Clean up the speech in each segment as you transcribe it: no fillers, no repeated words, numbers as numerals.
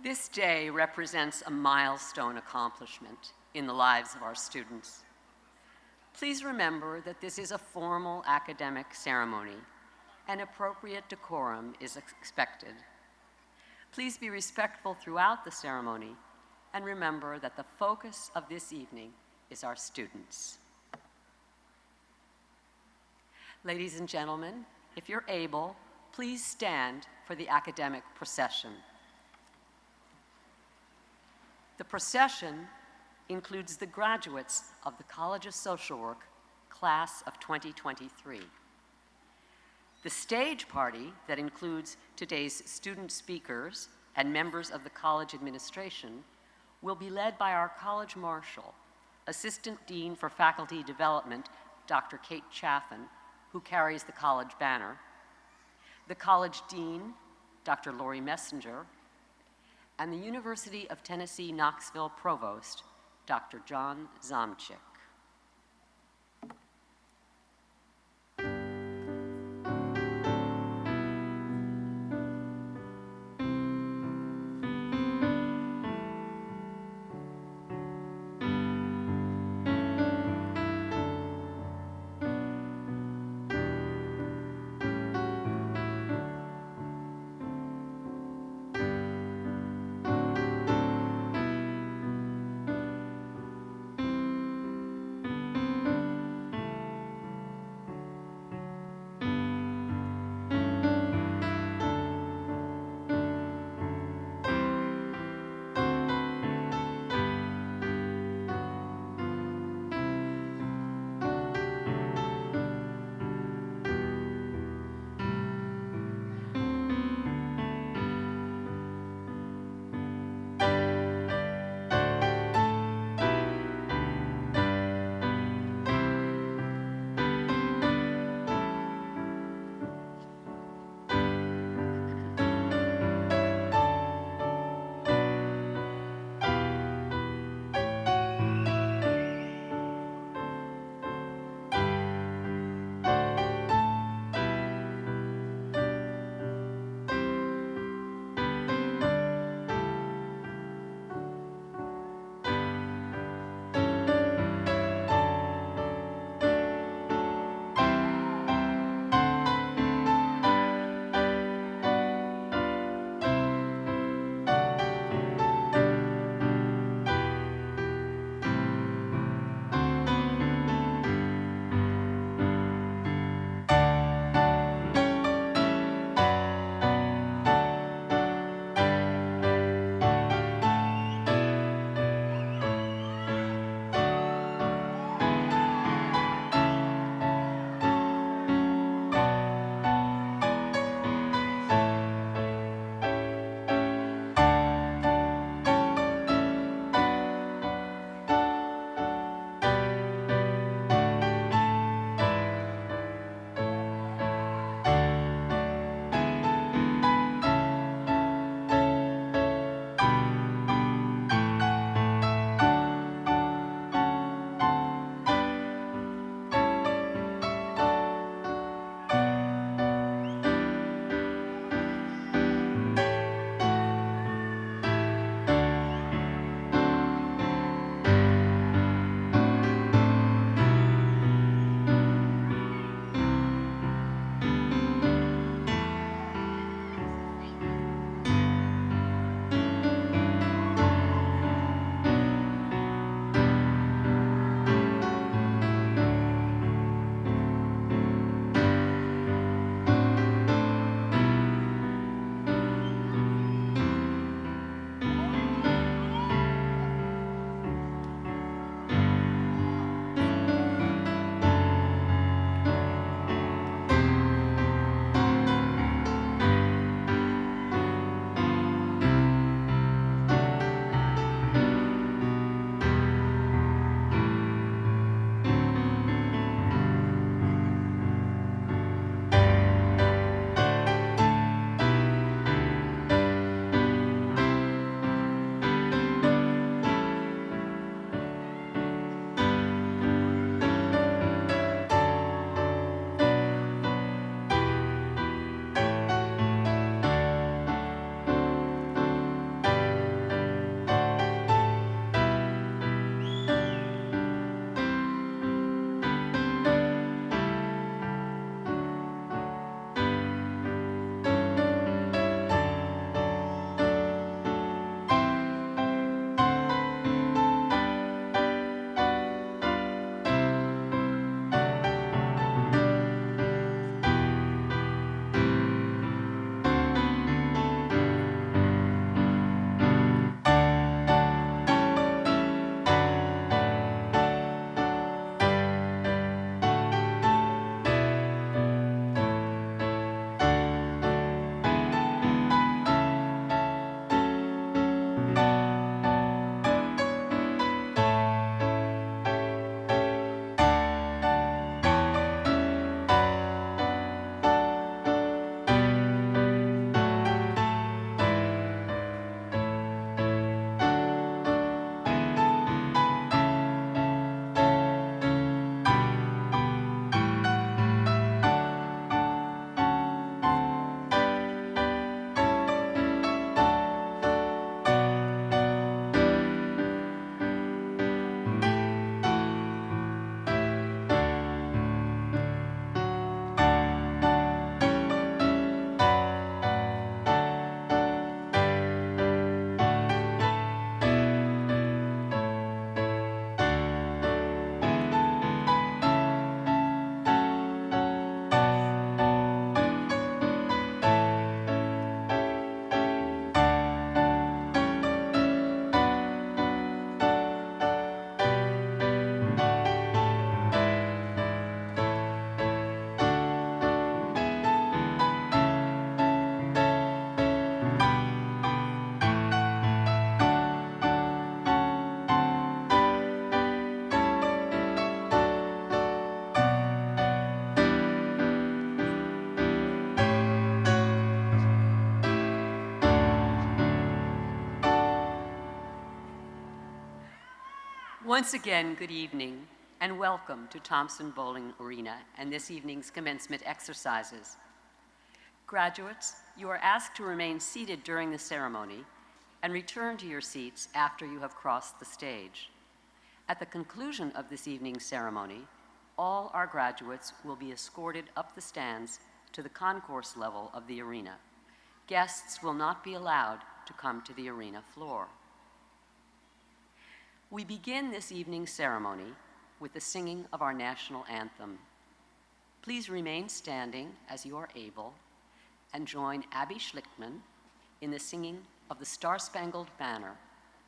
This day represents a milestone accomplishment in the lives of our students. Please remember that this is a formal academic ceremony and appropriate decorum is expected. Please be respectful throughout the ceremony and remember that the focus of this evening is our students. Ladies and gentlemen, if you're able, please stand for the academic procession. The procession includes the graduates of the College of Social Work, class of 2023. The stage party that includes today's student speakers and members of the college administration will be led by our college marshal, Assistant Dean for Faculty Development, Dr. Kate Chaffin, who carries the college banner, the college dean, Dr. Lori Messenger, and the University of Tennessee Knoxville Provost, Dr. John Zomchik. Once again, good evening, and welcome to Thompson Boling Arena and this evening's commencement exercises. Graduates, you are asked to remain seated during the ceremony and return to your seats after you have crossed the stage. At the conclusion of this evening's ceremony, all our graduates will be escorted up the stands to the concourse level of the arena. Guests will not be allowed to come to the arena floor. We begin this evening's ceremony with the singing of our national anthem. Please remain standing as you are able and join Abby Schlichtman in the singing of the Star-Spangled Banner,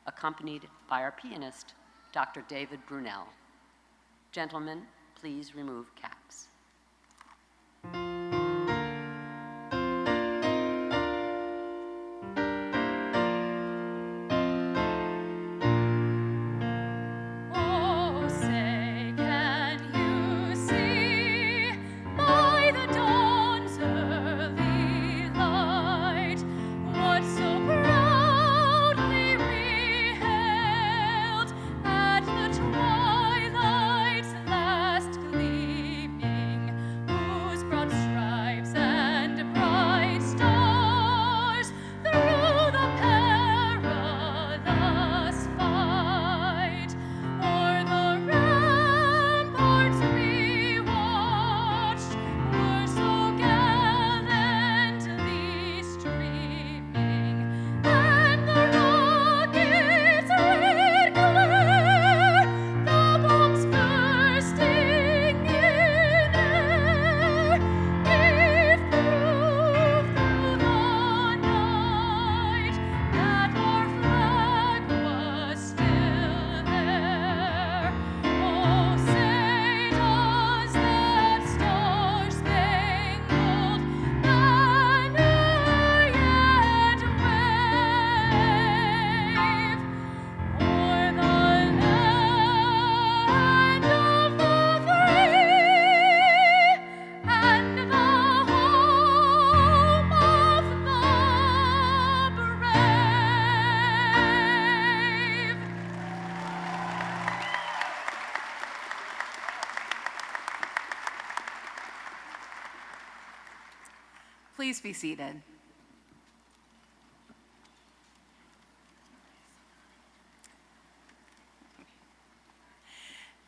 accompanied by our pianist, Dr. David Brunel. Gentlemen, please remove caps. Please be seated.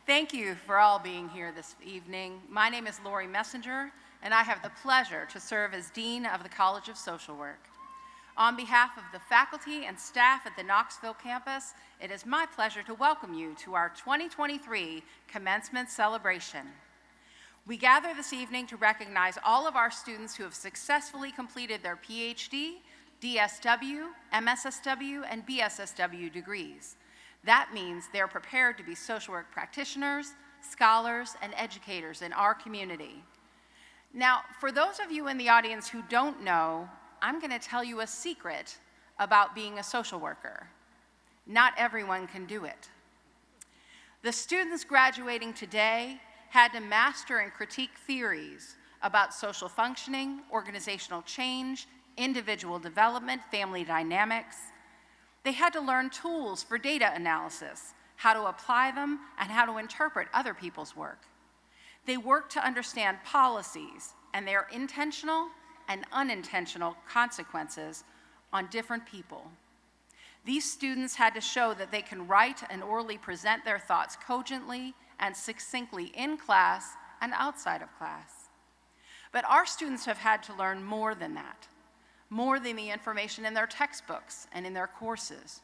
Thank you for all being here this evening. My name is Lori Messenger, and I have the pleasure to serve as Dean of the College of Social Work. On behalf of the faculty and staff at the Knoxville campus, it is my pleasure to welcome you to our 2023 Commencement celebration. We gather this evening to recognize all of our students who have successfully completed their PhD, DSW, MSSW, and BSSW degrees. That means they're prepared to be social work practitioners, scholars, and educators in our community. Now, for those of you in the audience who don't know, I'm going to tell you a secret about being a social worker. Not everyone can do it. The students graduating today had to master and critique theories about social functioning, organizational change, individual development, family dynamics. They had to learn tools for data analysis, how to apply them, and how to interpret other people's work. They worked to understand policies and their intentional and unintentional consequences on different people. These students had to show that they can write and orally present their thoughts cogently and succinctly in class and outside of class. But our students have had to learn more than that, more than the information in their textbooks and in their courses.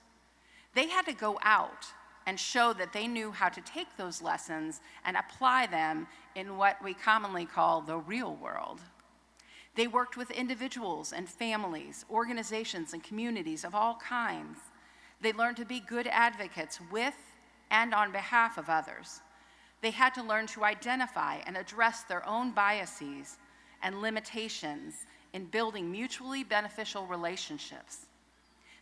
They had to go out and show that they knew how to take those lessons and apply them in what we commonly call the real world. They worked with individuals and families, organizations and communities of all kinds. They learned to be good advocates with and on behalf of others. They had to learn to identify and address their own biases and limitations in building mutually beneficial relationships.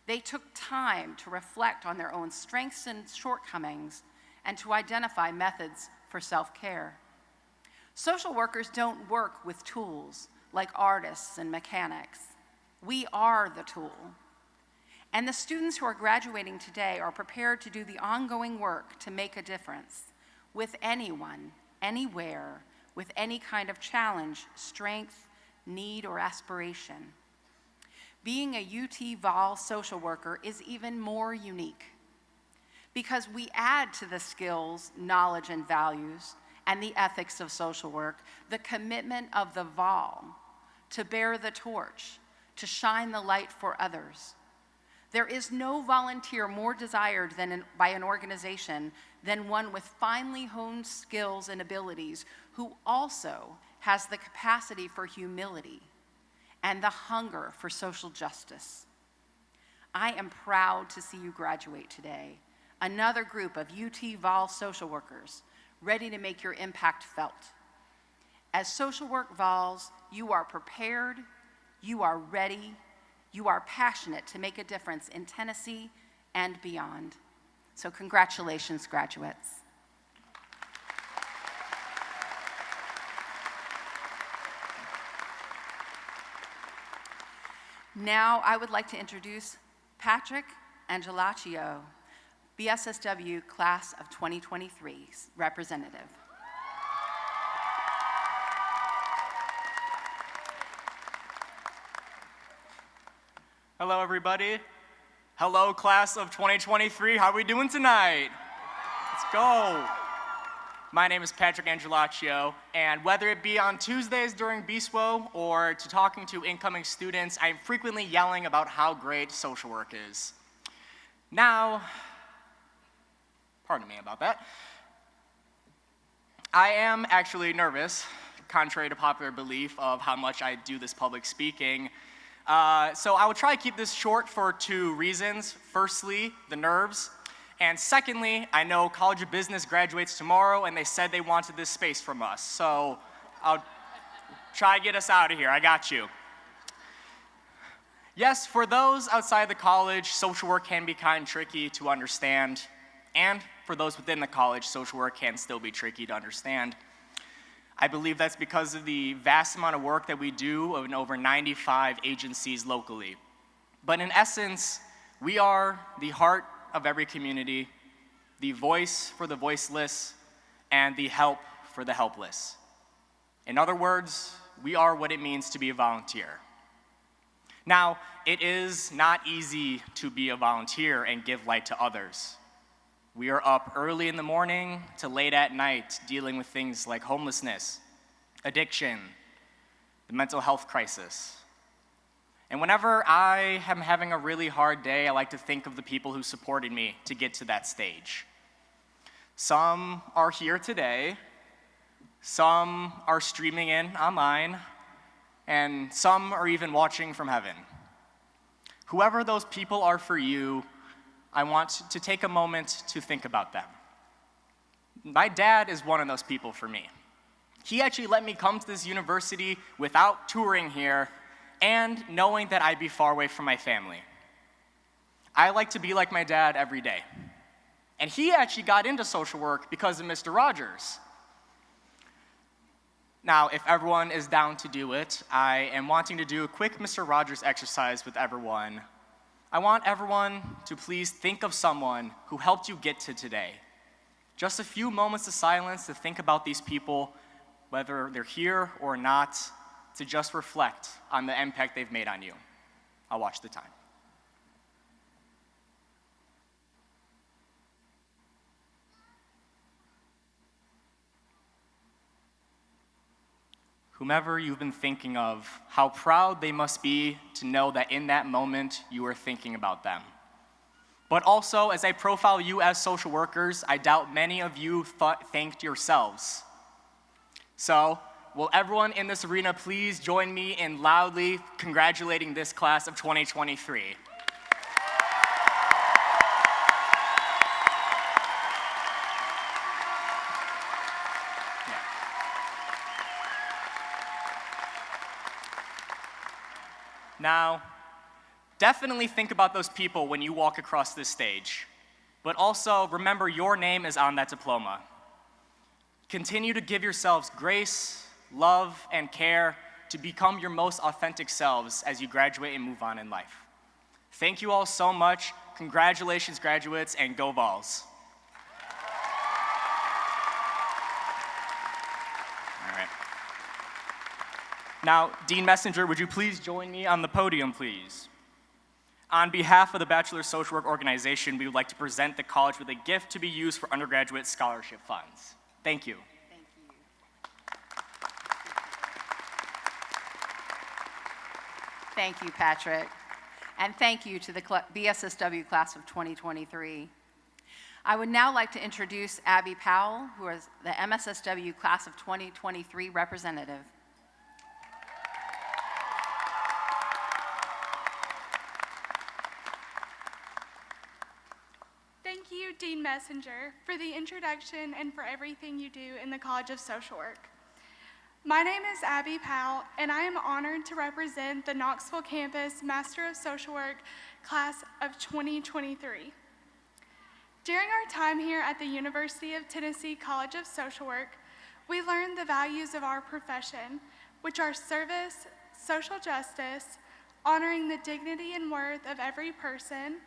They took time to reflect on their own strengths and shortcomings and to identify methods for self-care. Social workers don't work with tools like artists and mechanics. We are the tool. And the students who are graduating today are prepared to do the ongoing work to make a difference with anyone, anywhere, with any kind of challenge, strength, need, or aspiration. Being a UT Vol social worker is even more unique because we add to the skills, knowledge, and values and the ethics of social work the commitment of the Vol to bear the torch, to shine the light for others. There is no volunteer more desired by an organization than one with finely honed skills and abilities who also has the capacity for humility and the hunger for social justice. I am proud to see you graduate today, another group of UT Vol social workers ready to make your impact felt. As social work Vols, you are prepared, you are ready, you are passionate to make a difference in Tennessee and beyond. So congratulations, graduates. Now I would like to introduce Patrick Angelaccio, BSSW Class of 2023's representative. Hello, everybody. Hello, class of 2023. How are we doing tonight? Let's go. My name is Patrick Angelaccio, and whether it be on Tuesdays during BSWO or to talking to incoming students, I'm frequently yelling about how great social work is. Now, pardon me about that. I am actually nervous, contrary to popular belief of how much I do this public speaking. So I will try to keep this short for two reasons. Firstly, the nerves. And secondly, I know College of Business graduates tomorrow, and they said they wanted this space from us. So I'll try to get us out of here. I got you. Yes, for those outside the college, social work can be kind of tricky to understand. And for those within the college, social work can still be tricky to understand. I believe that's because of the vast amount of work that we do in over 95 agencies locally. But in essence, we are the heart of every community, the voice for the voiceless, and the help for the helpless. In other words, we are what it means to be a volunteer. Now, it is not easy to be a volunteer and give light to others. We are up early in the morning to late at night dealing with things like homelessness, addiction, the mental health crisis. And whenever I am having a really hard day, I like to think of the people who supported me to get to that stage. Some are here today, some are streaming in online, and some are even watching from heaven. Whoever those people are for you, I want to take a moment to think about them. My dad is one of those people for me. He actually let me come to this university without touring here and knowing that I'd be far away from my family. I like to be like my dad every day. And he actually got into social work because of Mr. Rogers. Now, if everyone is down to do it, I am wanting to do a quick Mr. Rogers exercise with everyone. I want everyone to please think of someone who helped you get to today. Just a few moments of silence to think about these people, whether they're here or not, to just reflect on the impact they've made on you. I'll watch the time. Whomever you've been thinking of, how proud they must be to know that in that moment you are thinking about them. But also, as I profile you as social workers, I doubt many of you thanked yourselves. So, will everyone in this arena please join me in loudly congratulating this class of 2023? Now, definitely think about those people when you walk across this stage, but also remember your name is on that diploma. Continue to give yourselves grace, love, and care to become your most authentic selves as you graduate and move on in life. Thank you all so much. Congratulations, graduates, and go Vols. All right. Now, Dean Messenger, would you please join me on the podium, please? On behalf of the Bachelor of Social Work organization, we would like to present the college with a gift to be used for undergraduate scholarship funds. Thank you. Thank you. Thank you, Patrick. And thank you to the BSSW class of 2023. I would now like to introduce Abby Powell, who is the MSSW class of 2023 representative. Thank you, Dean Messenger, for the introduction and for everything you do in the College of Social Work. My name is Abby Powell, and I am honored to represent the Knoxville campus Master of Social Work class of 2023. During our time here at the University of Tennessee College of Social Work, we learned the values of our profession, which are service, social justice, honoring the dignity and worth of every person,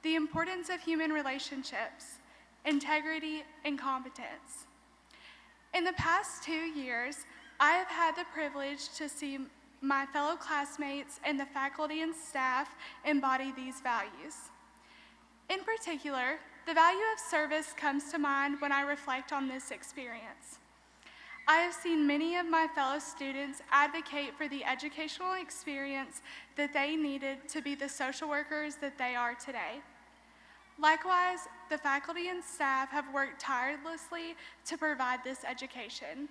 the importance of human relationships, integrity, and competence. In the past 2 years, I have had the privilege to see my fellow classmates and the faculty and staff embody these values. In particular, the value of service comes to mind when I reflect on this experience. I have seen many of my fellow students advocate for the educational experience that they needed to be the social workers that they are today. Likewise, the faculty and staff have worked tirelessly to provide this education.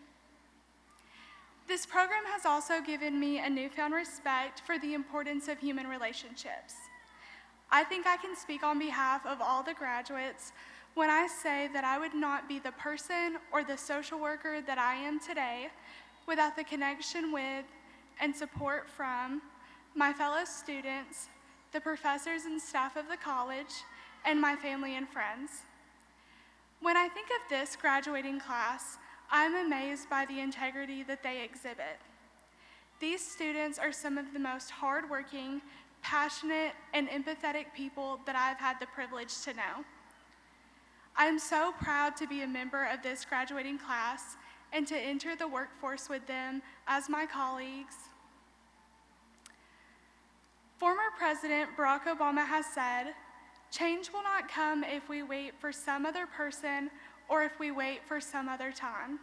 This program has also given me a newfound respect for the importance of human relationships. I think I can speak on behalf of all the graduates when I say that I would not be the person or the social worker that I am today without the connection with and support from my fellow students, the professors and staff of the college, and my family and friends. When I think of this graduating class, I'm amazed by the integrity that they exhibit. These students are some of the most hardworking, passionate, and empathetic people that I've had the privilege to know. I am so proud to be a member of this graduating class and to enter the workforce with them as my colleagues. Former President Barack Obama has said, "Change will not come if we wait for some other person or if we wait for some other time.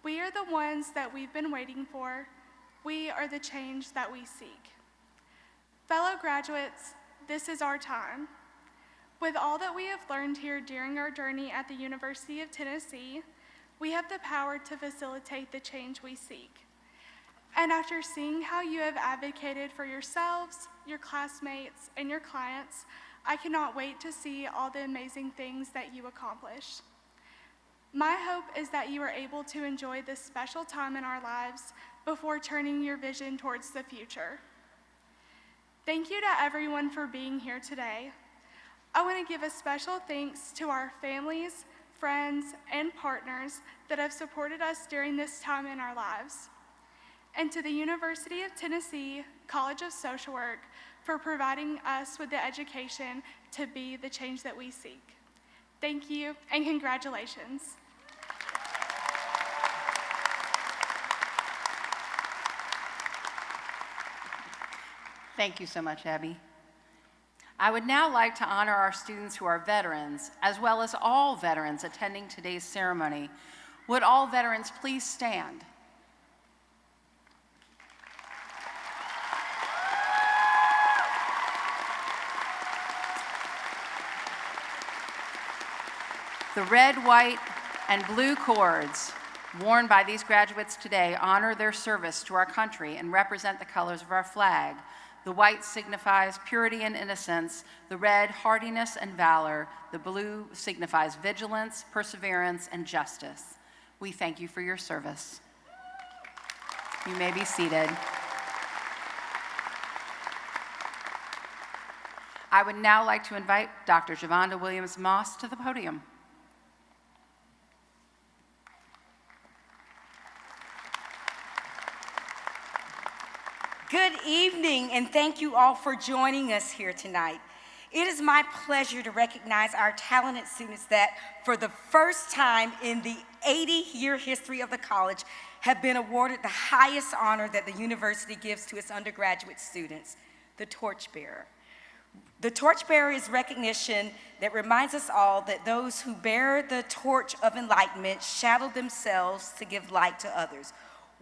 We are the ones that we've been waiting for. We are the change that we seek." Fellow graduates, this is our time. With all that we have learned here during our journey at the University of Tennessee, we have the power to facilitate the change we seek. And after seeing how you have advocated for yourselves, your classmates, and your clients, I cannot wait to see all the amazing things that you accomplish. My hope is that you are able to enjoy this special time in our lives before turning your vision towards the future. Thank you to everyone for being here today. I want to give a special thanks to our families, friends, and partners that have supported us during this time in our lives, and to the University of Tennessee College of Social Work for providing us with the education to be the change that we seek. Thank you, and congratulations. Thank you so much, Abby. I would now like to honor our students who are veterans, as well as all veterans attending today's ceremony. Would all veterans please stand? The red, white, and blue cords worn by these graduates today honor their service to our country and represent the colors of our flag. The white signifies purity and innocence, the red, hardiness and valor, the blue signifies vigilance, perseverance, and justice. We thank you for your service. You may be seated. I would now like to invite Dr. Javonda Williams-Moss to the podium. Good evening, and thank you all for joining us here tonight. It is my pleasure to recognize our talented students that, for the first time in the 80-year history of the college, have been awarded the highest honor that the university gives to its undergraduate students, the Torchbearer. The Torchbearer is recognition that reminds us all that those who bear the torch of enlightenment shadow themselves to give light to others.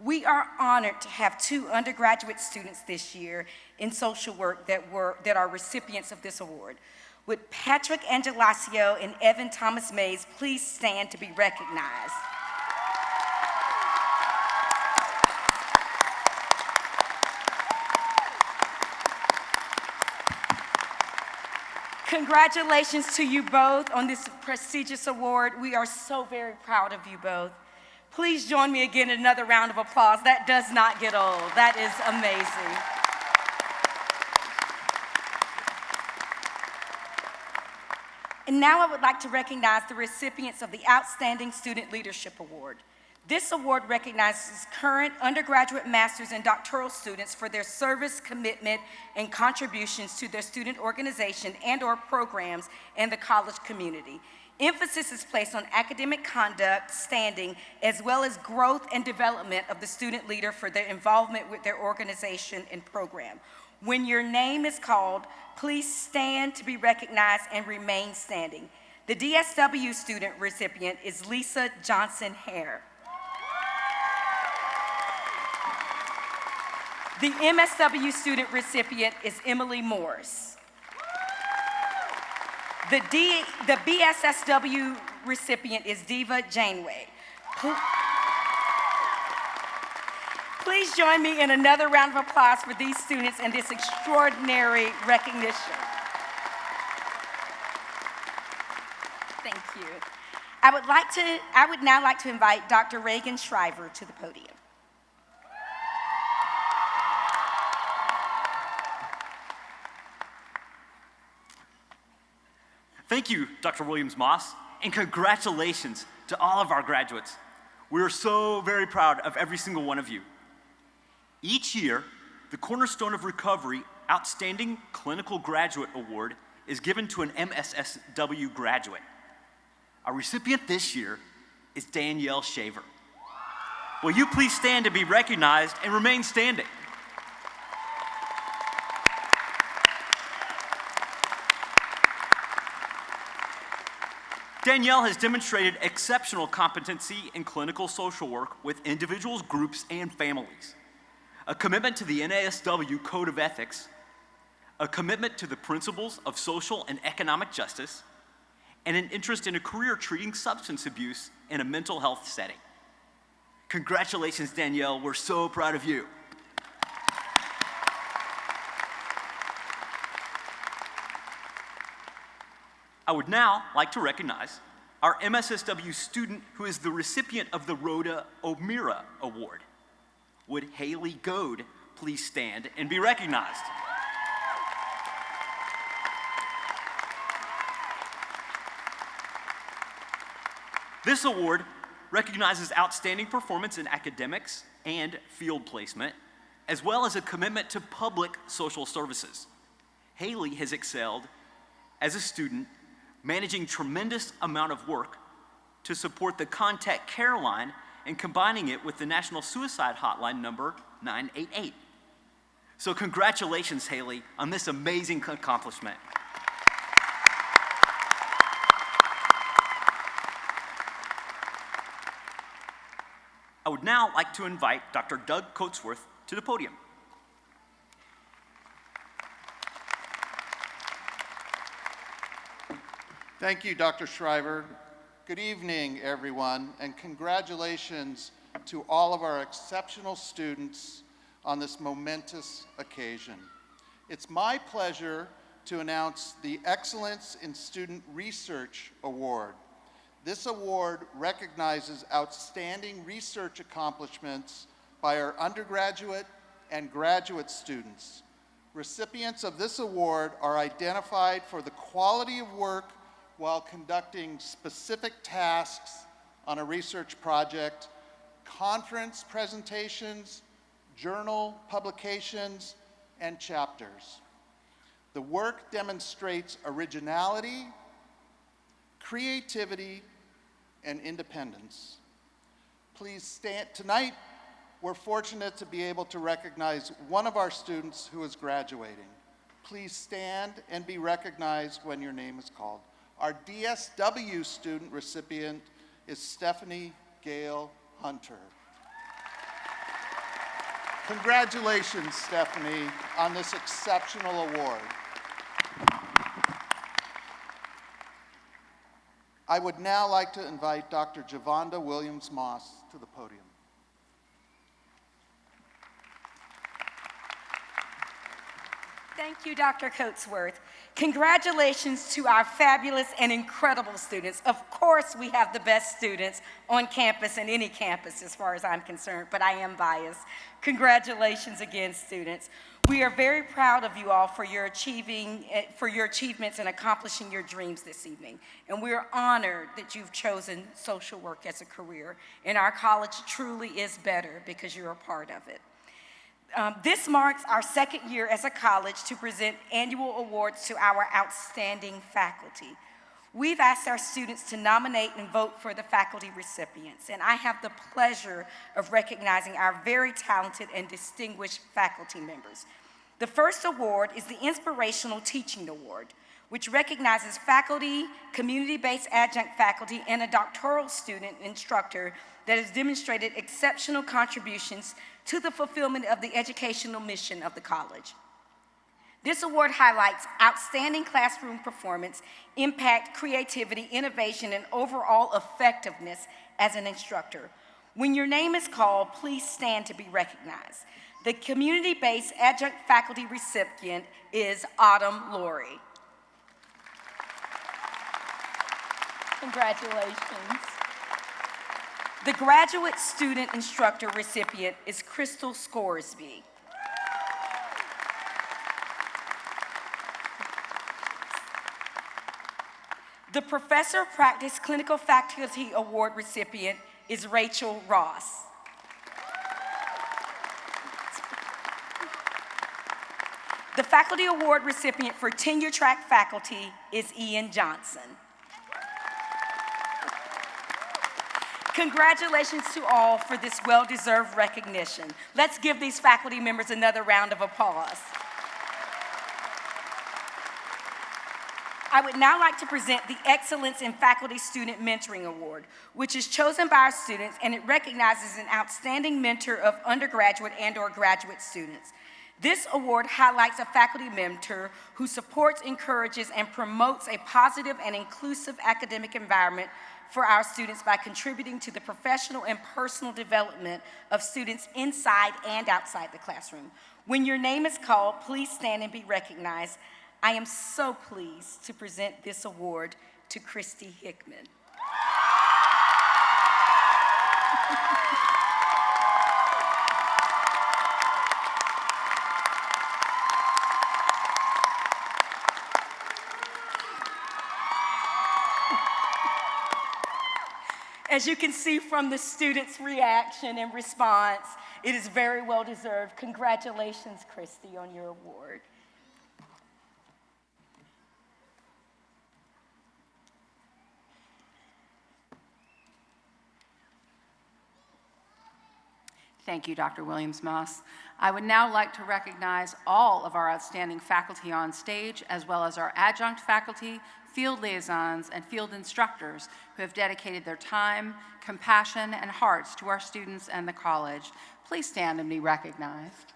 We are honored to have 2 undergraduate students this year in social work that are recipients of this award. Would Patrick Angelasio and Evan Thomas Mays please stand to be recognized? Congratulations to you both on this prestigious award. We are so very proud of you both. Please join me again in another round of applause. That does not get old. That is amazing. And now I would like to recognize the recipients of the Outstanding Student Leadership Award. This award recognizes current undergraduate, master's, and doctoral students for their service, commitment, and contributions to their student organization and/or programs and the college community. Emphasis is placed on academic conduct, standing, as well as growth and development of the student leader for their involvement with their organization and program. When your name is called, please stand to be recognized and remain standing. The DSW student recipient is Lisa Johnson Hare. The MSW student recipient is Emily Morris. The BSSW recipient is Diva Janeway. Please join me in another round of applause for these students and this extraordinary recognition. Thank you. I would now like to invite Dr. Reagan Shriver to the podium. Thank you, Dr. Williams-Moss, and congratulations to all of our graduates. We are so very proud of every single one of you. Each year, the Cornerstone of Recovery Outstanding Clinical Graduate Award is given to an MSSW graduate. Our recipient this year is Danielle Shaver. Will you please stand to be recognized and remain standing? Danielle has demonstrated exceptional competency in clinical social work with individuals, groups, and families, a commitment to the NASW Code of Ethics, a commitment to the principles of social and economic justice, and an interest in a career treating substance abuse in a mental health setting. Congratulations, Danielle. We're so proud of you. I would now like to recognize our MSSW student who is the recipient of the Rhoda O'Meara Award. Would Haley Goad please stand and be recognized? This award recognizes outstanding performance in academics and field placement, as well as a commitment to public social services. Haley has excelled as a student, managing tremendous amount of work to support the Contact Care line and combining it with the National Suicide Hotline number 988. So congratulations, Haley, on this amazing accomplishment. I would now like to invite Dr. Doug Coatsworth to the podium. Thank you, Dr. Shriver. Good evening, everyone, and congratulations to all of our exceptional students on this momentous occasion. It's my pleasure to announce the Excellence in Student Research Award. This award recognizes outstanding research accomplishments by our undergraduate and graduate students. Recipients of this award are identified for the quality of work while conducting specific tasks on a research project, conference presentations, journal, publications, and chapters. The work demonstrates originality, creativity, and independence. Please stand. Tonight, we're fortunate to be able to recognize one of our students who is graduating. Please stand and be recognized when your name is called. Our DSW student recipient is Stephanie Gail Hunter. Congratulations, Stephanie, on this exceptional award. I would now like to invite Dr. Javonda Williams-Moss to the podium. Thank you, Dr. Coatsworth. Congratulations to our fabulous and incredible students. Of course, we have the best students on campus and any campus as far as I'm concerned, but I am biased. Congratulations again, students. We are very proud of you all for your achievements and accomplishing your dreams this evening. And we are honored that you've chosen social work as a career. And our college truly is better because you're a part of it. This marks our second year as a college to present annual awards to our outstanding faculty. We've asked our students to nominate and vote for the faculty recipients, and I have the pleasure of recognizing our very talented and distinguished faculty members. The first award is the Inspirational Teaching Award, which recognizes faculty, community-based adjunct faculty, and a doctoral student instructor that has demonstrated exceptional contributions to the fulfillment of the educational mission of the college. This award highlights outstanding classroom performance, impact, creativity, innovation, and overall effectiveness as an instructor. When your name is called, please stand to be recognized. The community-based adjunct faculty recipient is Autumn Laurie. Congratulations. The graduate student instructor recipient is Crystal Scoresby. The Professor of Practice Clinical Faculty Award recipient is Rachel Ross. The Faculty Award recipient for Tenure Track Faculty is Ian Johnson. Congratulations to all for this well-deserved recognition. Let's give these faculty members another round of applause. I would now like to present the Excellence in Faculty Student Mentoring Award, which is chosen by our students, and it recognizes an outstanding mentor of undergraduate and/or graduate students. This award highlights a faculty mentor who supports, encourages, and promotes a positive and inclusive academic environment for our students by contributing to the professional and personal development of students inside and outside the classroom. When your name is called, please stand and be recognized. I am so pleased to present this award to Christy Hickman. As you can see from the students' reaction and response, it is very well deserved. Congratulations, Christy, on your award. Thank you, Dr. Williams-Moss. I would now like to recognize all of our outstanding faculty on stage, as well as our adjunct faculty, field liaisons, and field instructors who have dedicated their time, compassion, and hearts to our students and the college. Please stand and be recognized.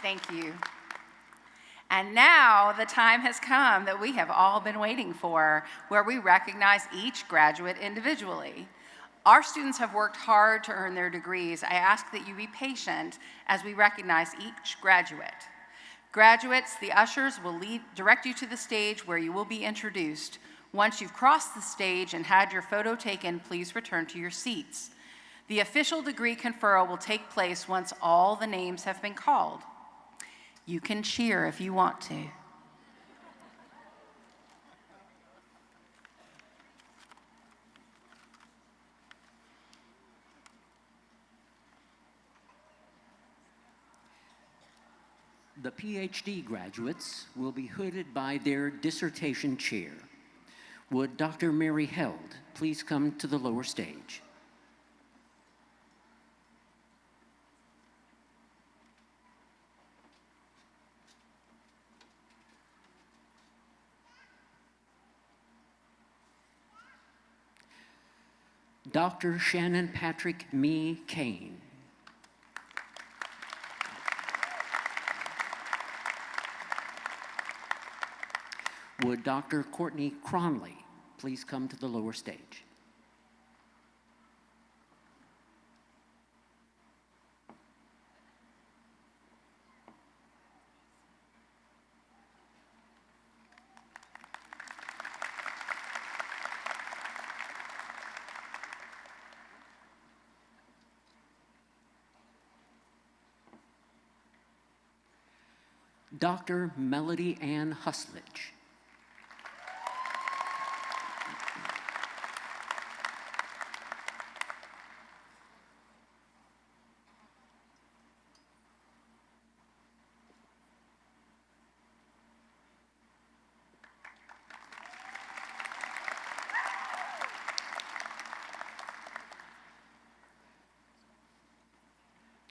Thank you. And now the time has come that we have all been waiting for, where we recognize each graduate individually. Our students have worked hard to earn their degrees. I ask that you be patient as we recognize each graduate. Graduates, the ushers will direct you to the stage where you will be introduced. Once you've crossed the stage and had your photo taken, please return to your seats. The official degree conferral will take place once all the names have been called. You can cheer if you want to. The PhD graduates will be hooded by their dissertation chair. Would Dr. Mary Held please come to the lower stage? Dr. Shannon Patrick Mee Kane. Would Dr. Courtney Cronley please come to the lower stage? Dr. Melody Ann Husledge.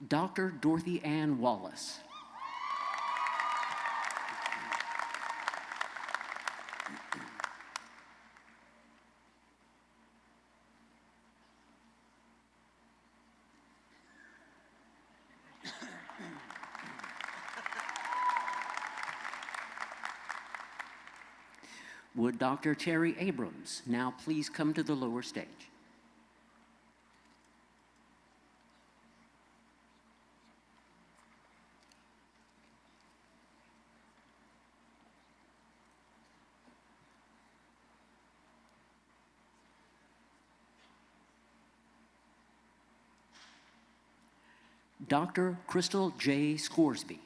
Dr. Dorothy Ann Wallace. Would Dr. Terry Abrams now please come to the lower stage? Dr. Crystal J. Scoresby.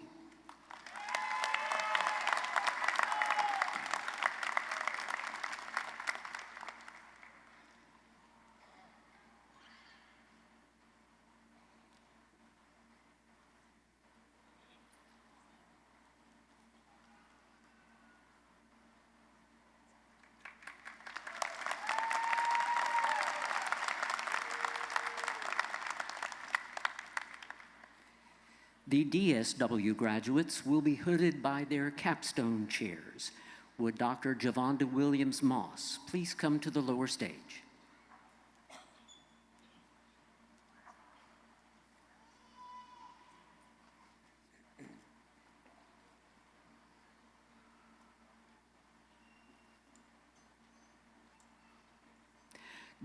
The DSW graduates will be hooded by their capstone chairs. Would Dr. Javonda Williams Moss please come to the lower stage?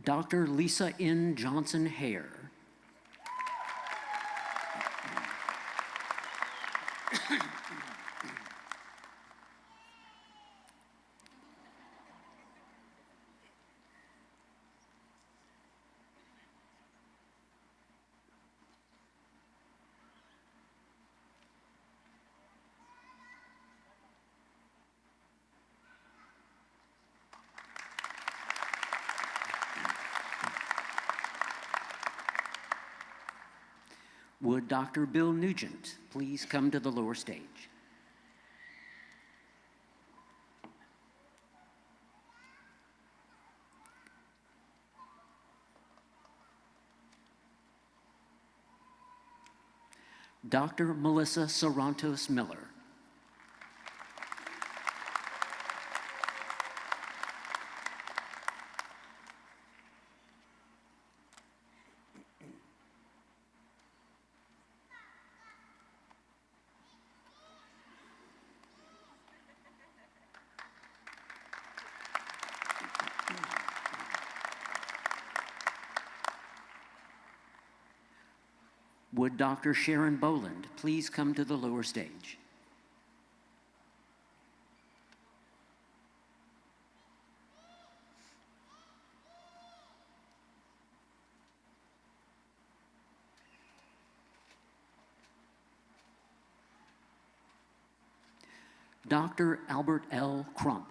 Dr. Lisa N. Johnson Hare. Would Dr. Bill Nugent please come to the lower stage? Dr. Melissa Sarantos Miller. Would Dr. Sharon Boland please come to the lower stage? Dr. Albert L. Crump.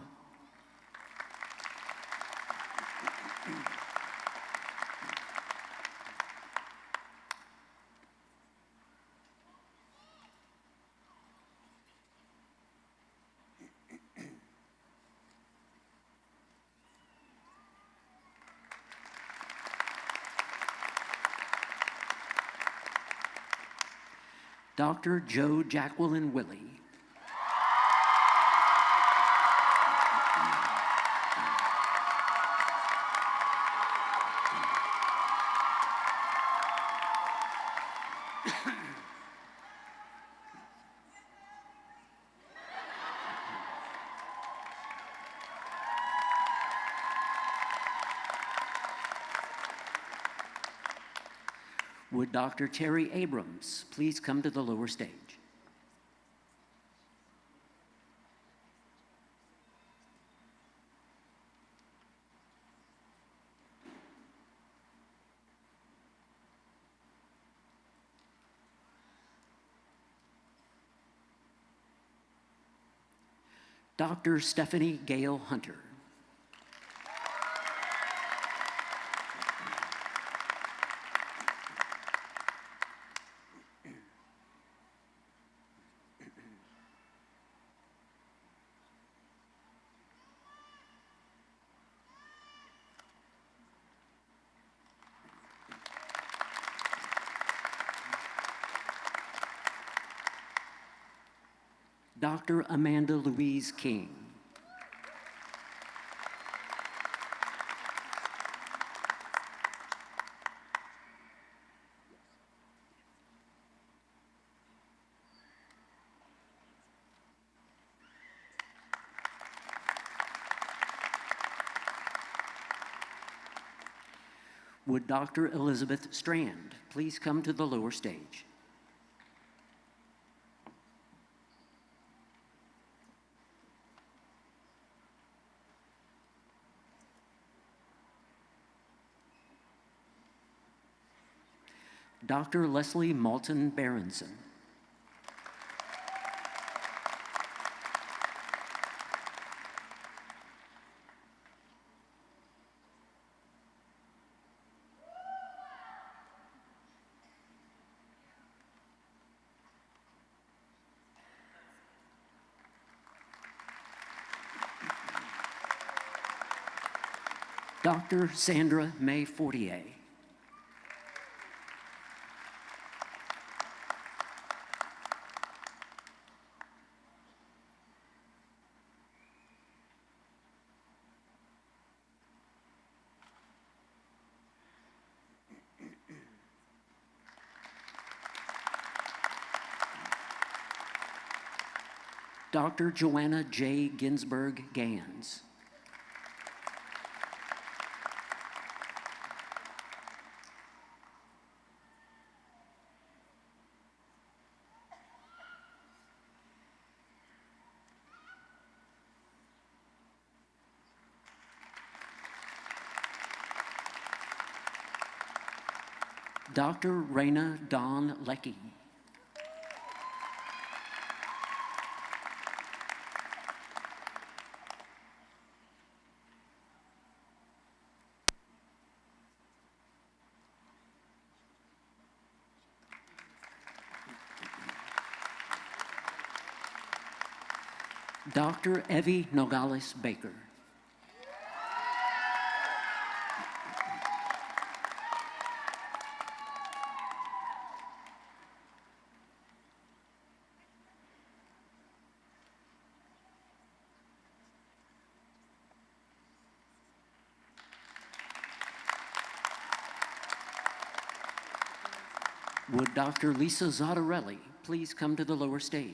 Dr. Joe Jacqueline Willie. Would Dr. Terry Abrams please come to the lower stage? Dr. Stephanie Gale Hunter. Dr. Amanda Louise King. Would Dr. Elizabeth Strand please come to the lower stage? Dr. Leslie Malton Berenson. Dr. Sandra May Fortier. Dr. Joanna J. Ginsberg Gans. Dr. Raina Dawn Leckie. Dr. Evie Nogales Baker. Would Dr. Lisa Zottarelli please come to the lower stage?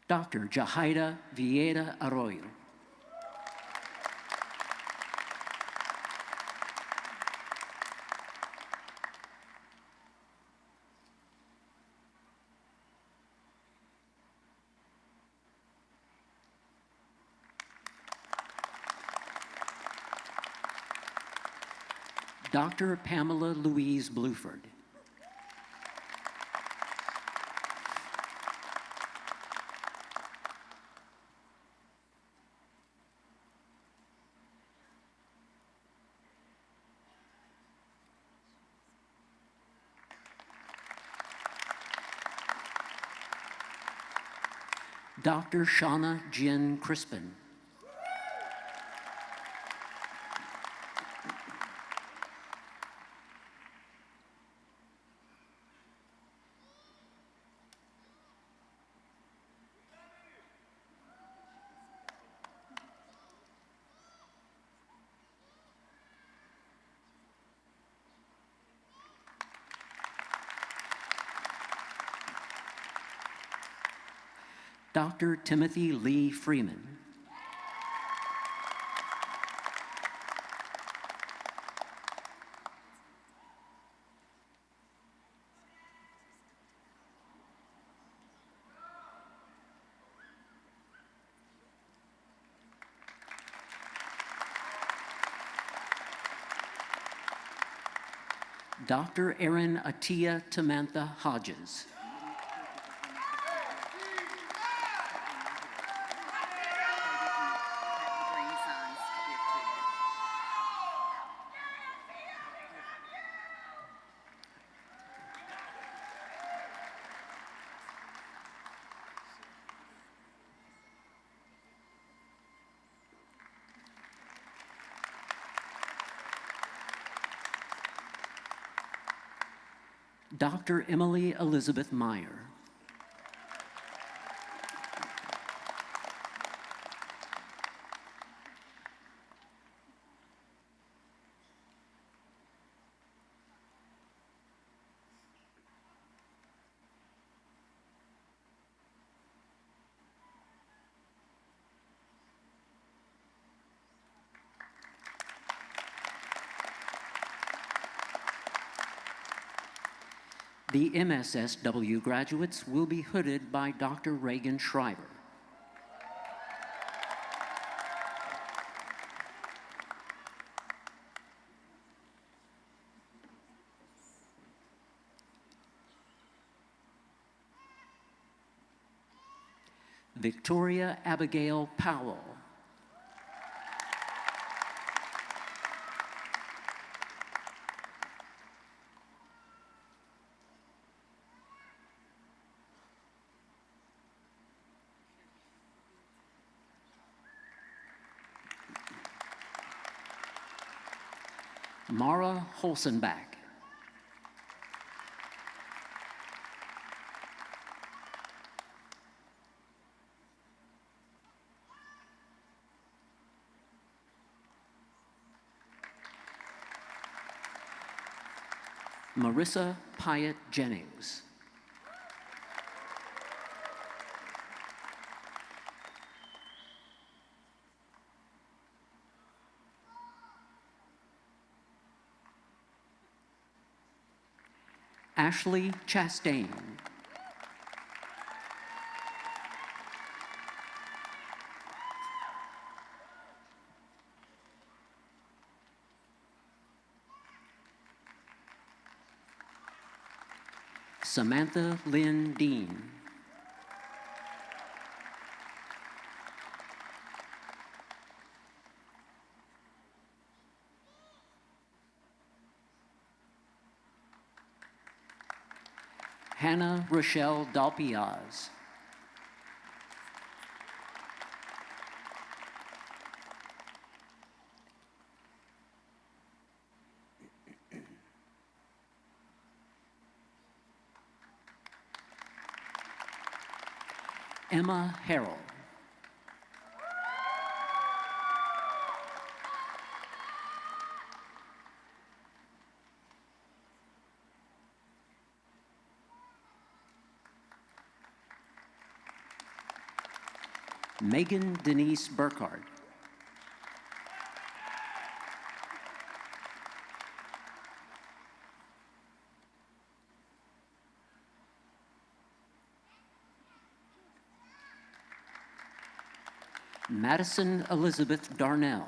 Dr. Jahaida Vieira Arroyo. Dr. Pamela Louise Bluford. Dr. Shauna Jen Crispin. Dr. Timothy Lee Freeman. Dr. Erin Atia Tamantha Hodges. Dr. Emily Elizabeth Meyer. The MSSW graduates will be hooded by Dr. Reagan Shriver. Victoria Abigail Powell. Mara Holzenbach. Marissa Pyatt Jennings. Ashley Chastain. Samantha Lynn Dean. Hannah Rochelle Dalpiaz. Emma Harrell. Megan Denise Burkhardt. Madison Elizabeth Darnell.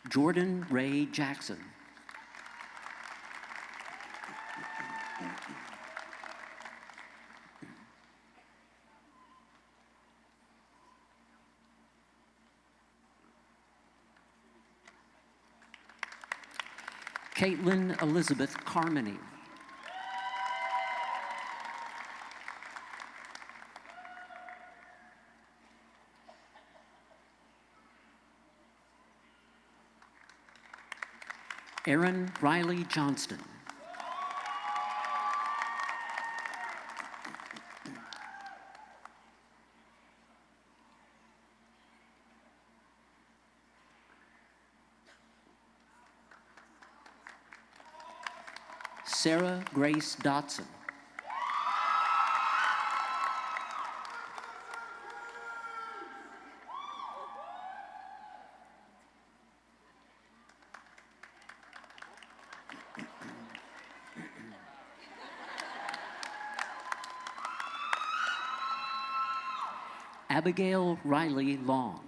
Jordan Ray Jackson. Caitlin Elizabeth Carmody. Aaron Riley Johnston. Sarah Grace Dotson. Abigail Riley Long.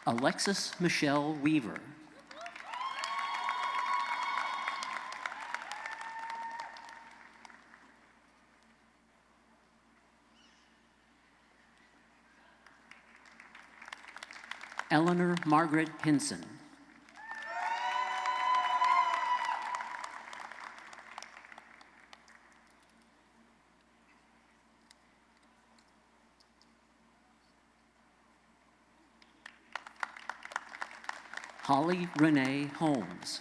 Alexis Michelle Weaver. Eleanor Margaret Henson. Holly Renee Holmes.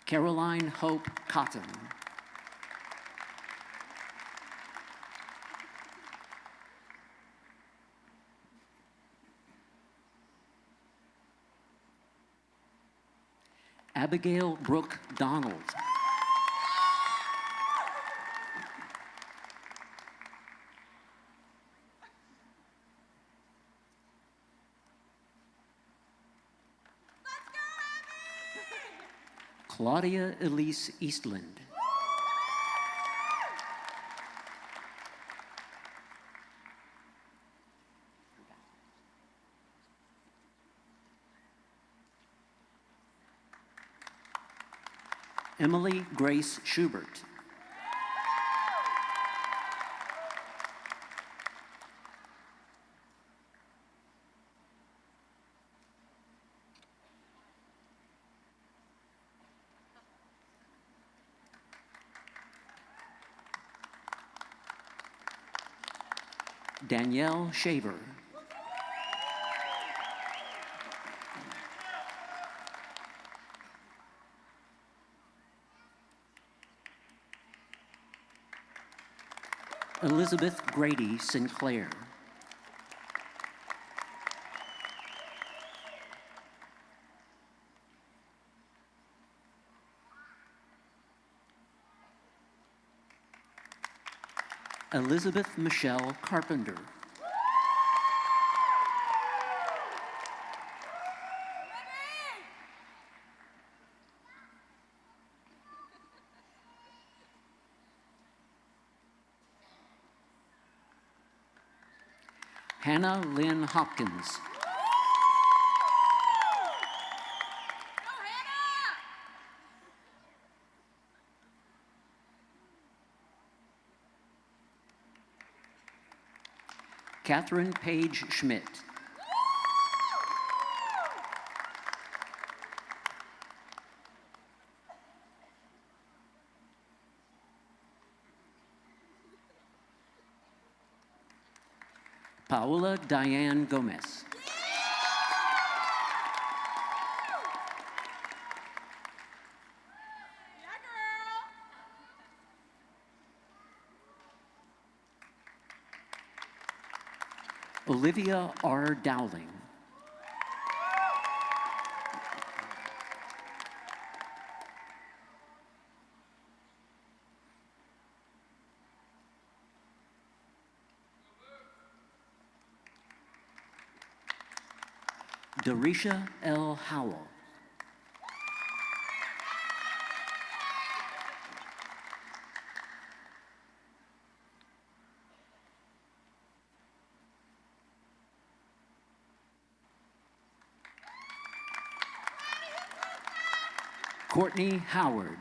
Caroline Hope Cotton. Abigail Brooke Donald. Claudia Elise Eastland. Emily Grace Schubert. Danielle Shaver. Elizabeth Grady Sinclair. Elizabeth Michelle Carpenter. Hannah Lynn Hopkins. Catherine Page Schmidt. Paola Diane Gomez. Olivia R. Dowling. Darisha L. Howell. Courtney Howard.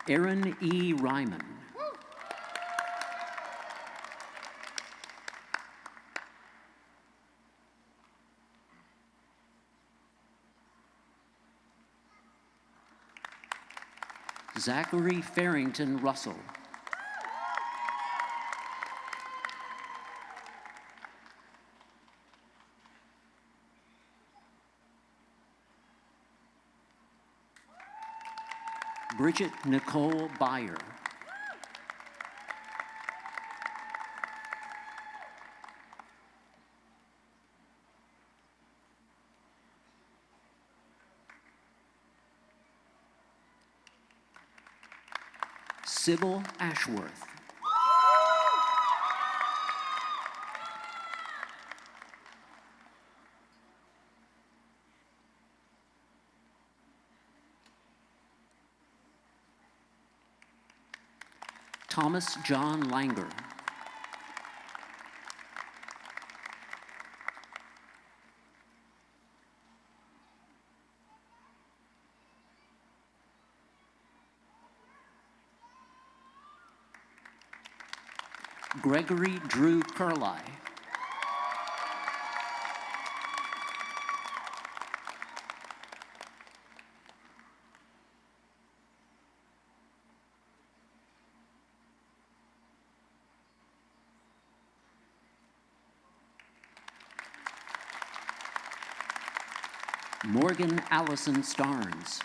Aaron E. Ryman. Zachary Farrington Russell. Bridget Nicole Byer. Sybil Ashworth. Thomas John Langer. Gregory Drew Curley. Morgan Allison Starnes.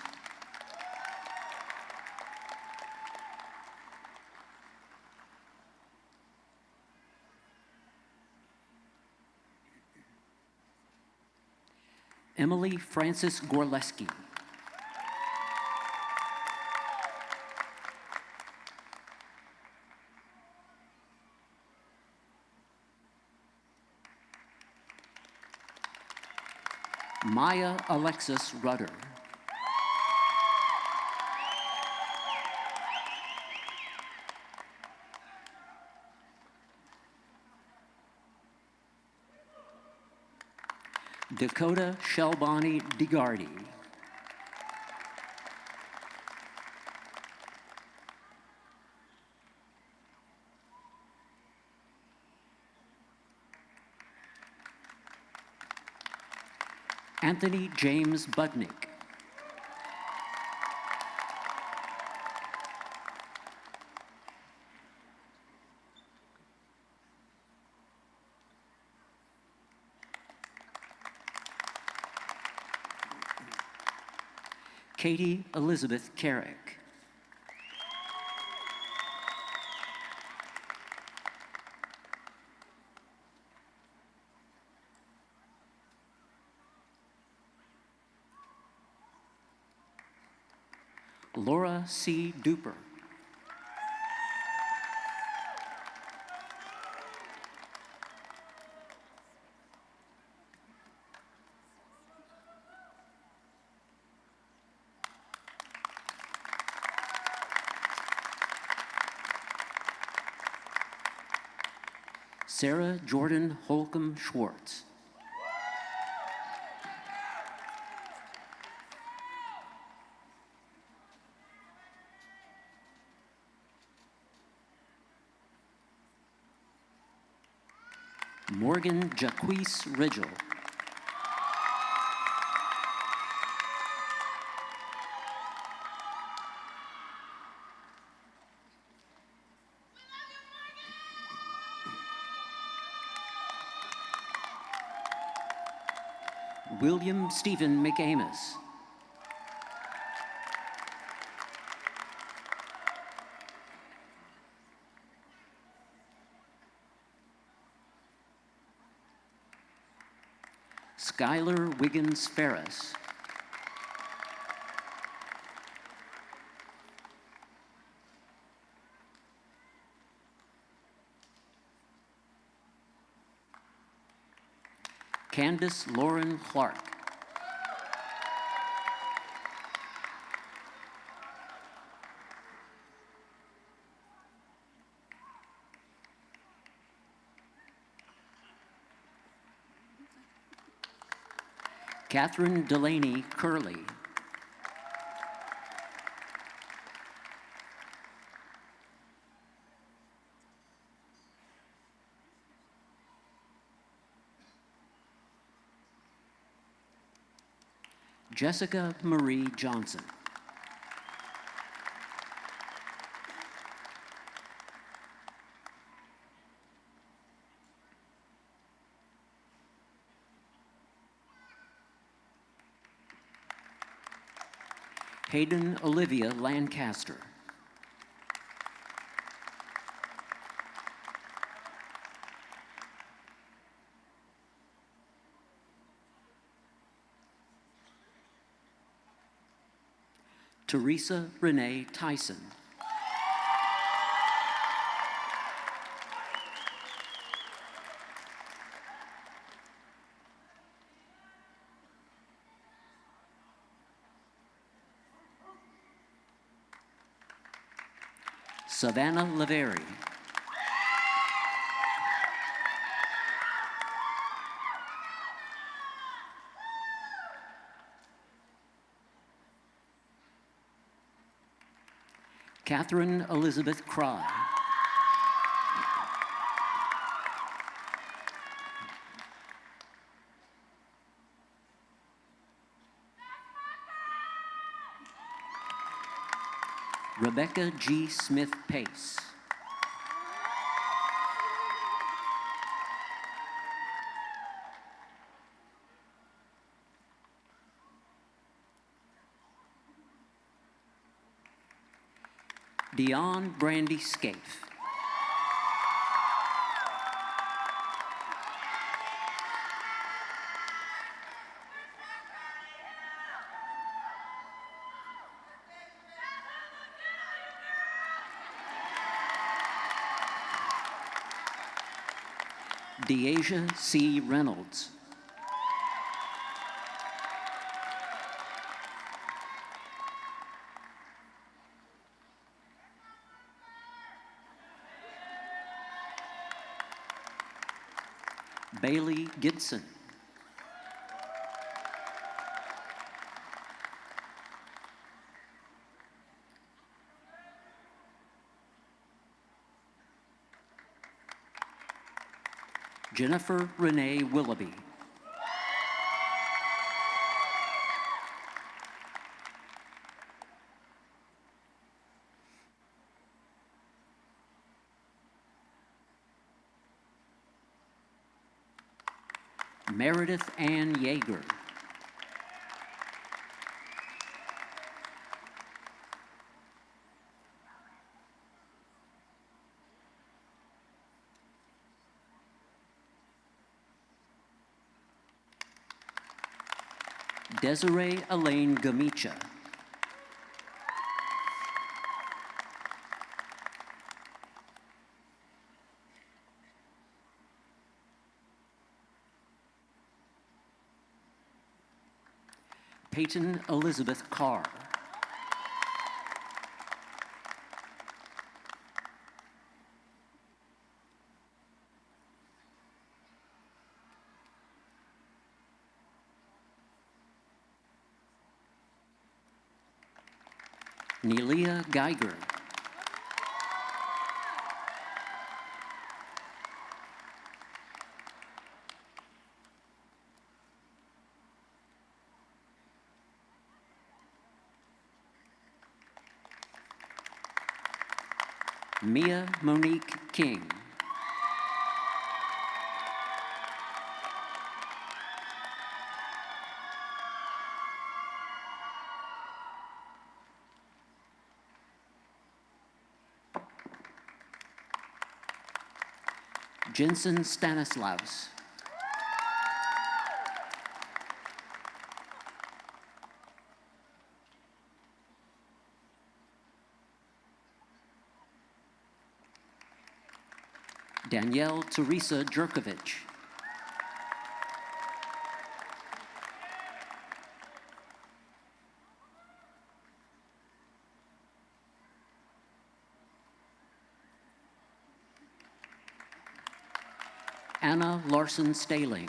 Emily Frances Gorleski. Maya Alexis Rudder. Dakota Shelbani DeGardi. Anthony James Budnick. Katie Elizabeth Carrick. Laura C. Duper. Sarah Jordan Holcomb Schwartz. Morgan Jaquise Ridgel. William Stephen McAmis. Skylar Wiggins Ferris. Candace Lauren Clark. Catherine Delaney Curley. Jessica Marie Johnson. Hayden Olivia Lancaster. Teresa Renee Tyson. Savannah Laveri. Catherine Elizabeth Cry. Rebecca G. Smith Pace. Dion Brandy Scaife. Deasia C. Reynolds. Bailey Gibson. Jennifer Renee Willoughby. Meredith Ann Yeager. Desiree Elaine Gamicha. Peyton Elizabeth Carr. Nelia Geiger. Mia Monique King. Jensen Stanislaus. Danielle Teresa Jerkovich. Anna Larson Staling.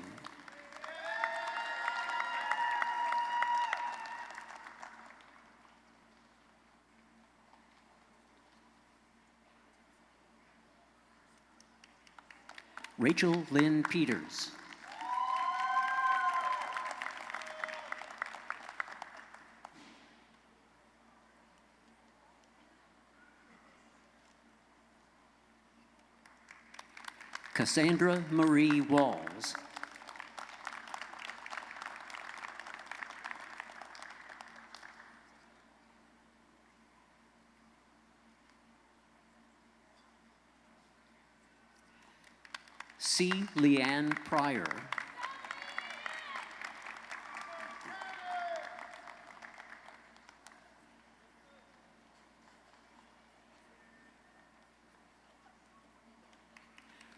Rachel Lynn Peters. Cassandra Marie Walls. C. Leanne Pryor.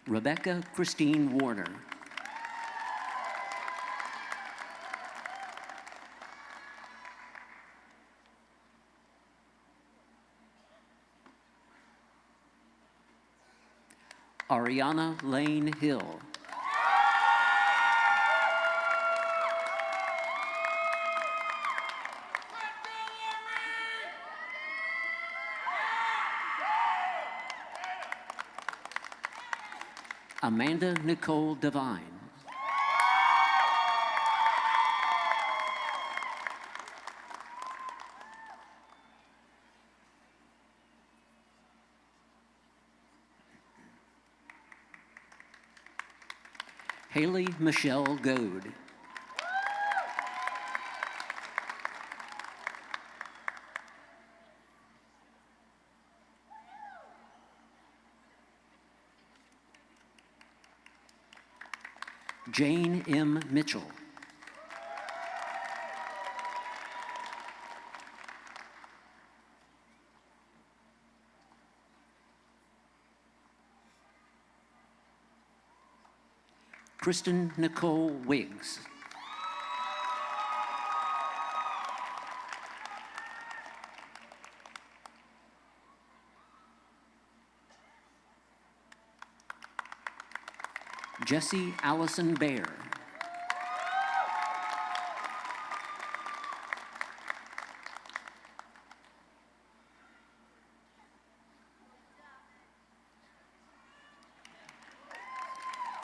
Rebecca Christine Warner. Ariana Lane Hill. Amanda Nicole Devine. Haley Michelle Goad. Jane M. Mitchell. Kristen Nicole Wiggs. Jessie Allison Baer.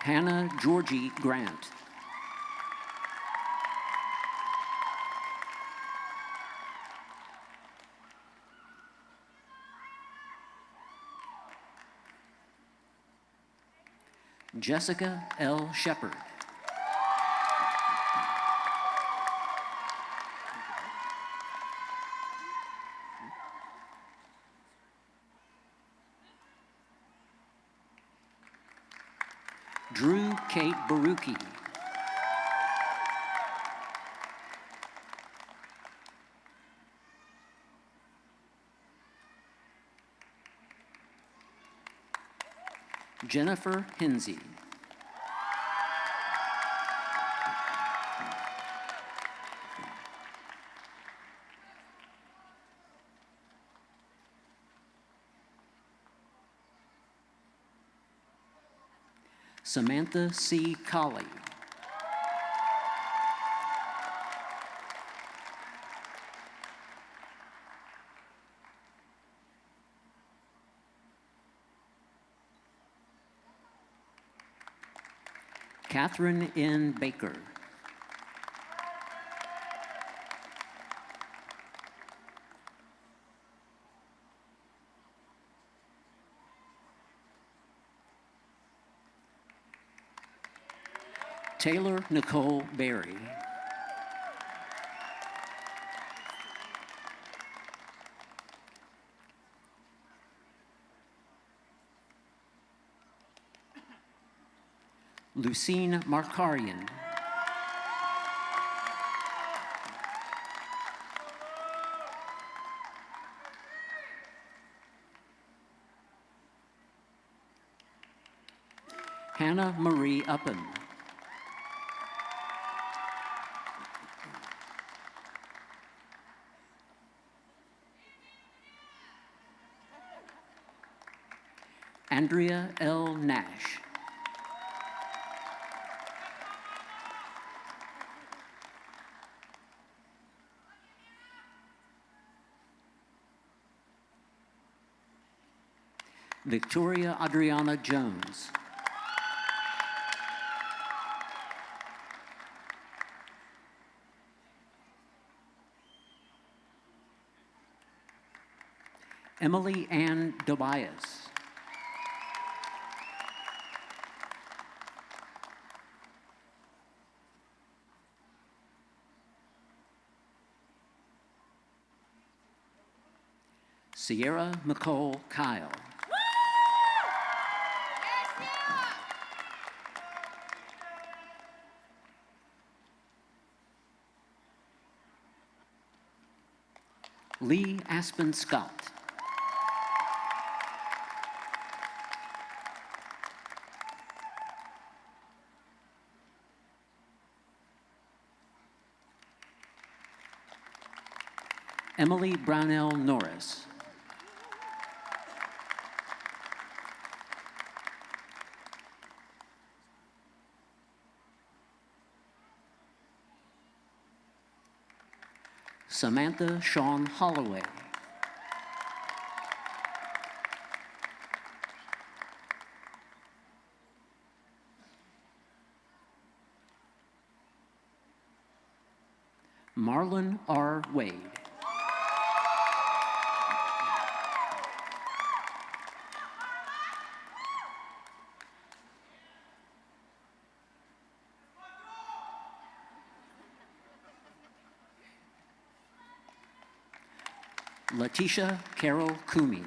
Hannah Georgie Grant. Jessica L. Shepard. Drew Kate Baruki. Jennifer Hinsey. Samantha C. Colley. Catherine N. Baker. Taylor Nicole Berry. Lucine Markarian. Hannah Marie Uppen. Andrea L. Nash. Victoria Adriana Jones. Emily Ann Tobias. Sierra McCole Kyle. Lee Aspen Scott. Emily Brownell Norris. Samantha Shawn Holloway. Marlon R. Wade. Letitia Carol Kumi.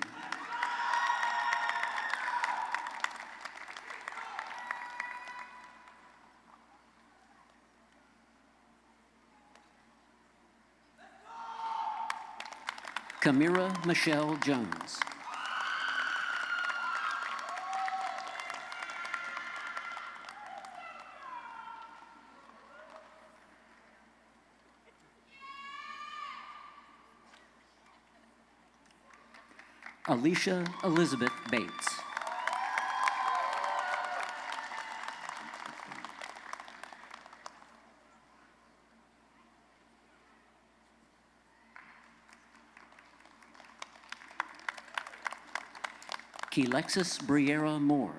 Kamira Michelle Jones. Alicia Elizabeth Bates. Kelexis Briera Moore.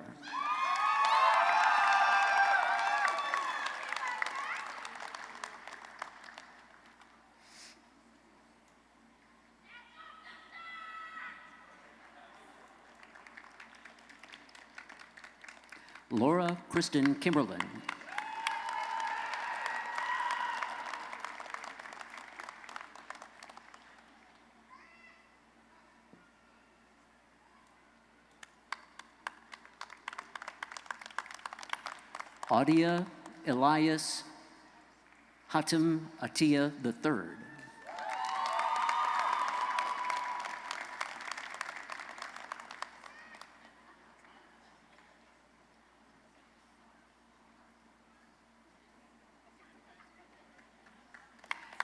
Laura Kristen Kimberlin. Audia Elias Hatem Atia III.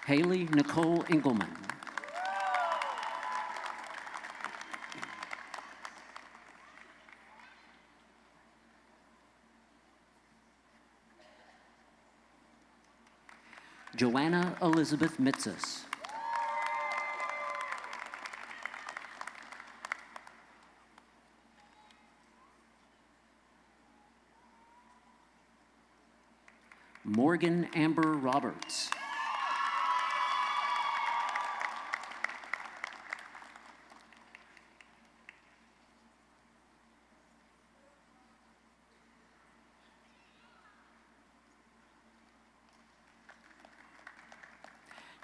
Haley Nicole Engelman. Joanna Elizabeth Mitzes. Morgan Amber Roberts.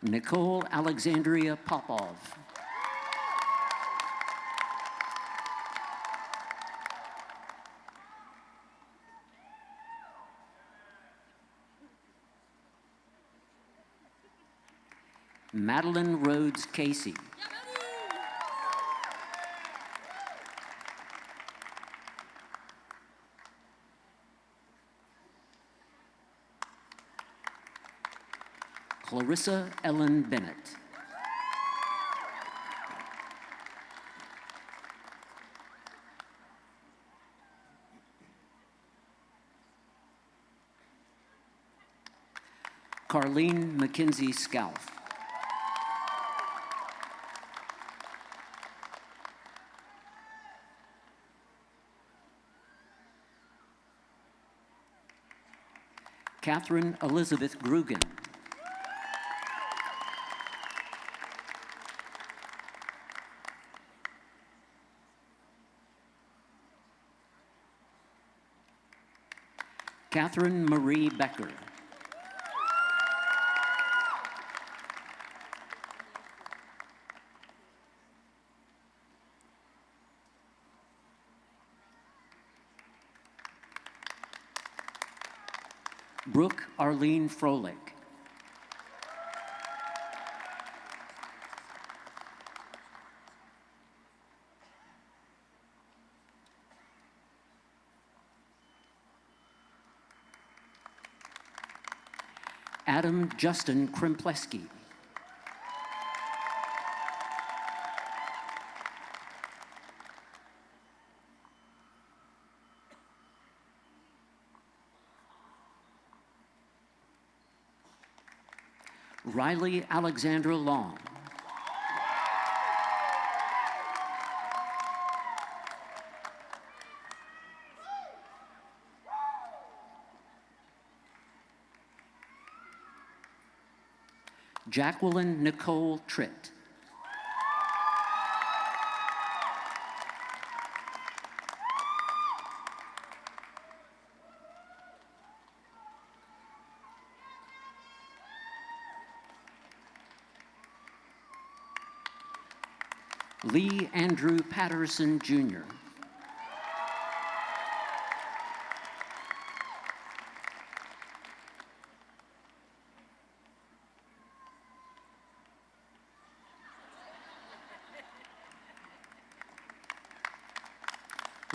Nicole Alexandria Popov. Madeline Rhodes Casey. Clarissa Ellen Bennett. Carlene McKenzie Scalf. Catherine Elizabeth Grugan. Catherine Marie Becker. Brooke Arlene Froelich. Adam Justin Krimpleski. Riley Alexandra Long. Jacqueline Nicole Tritt. Lee Andrew Patterson, Jr.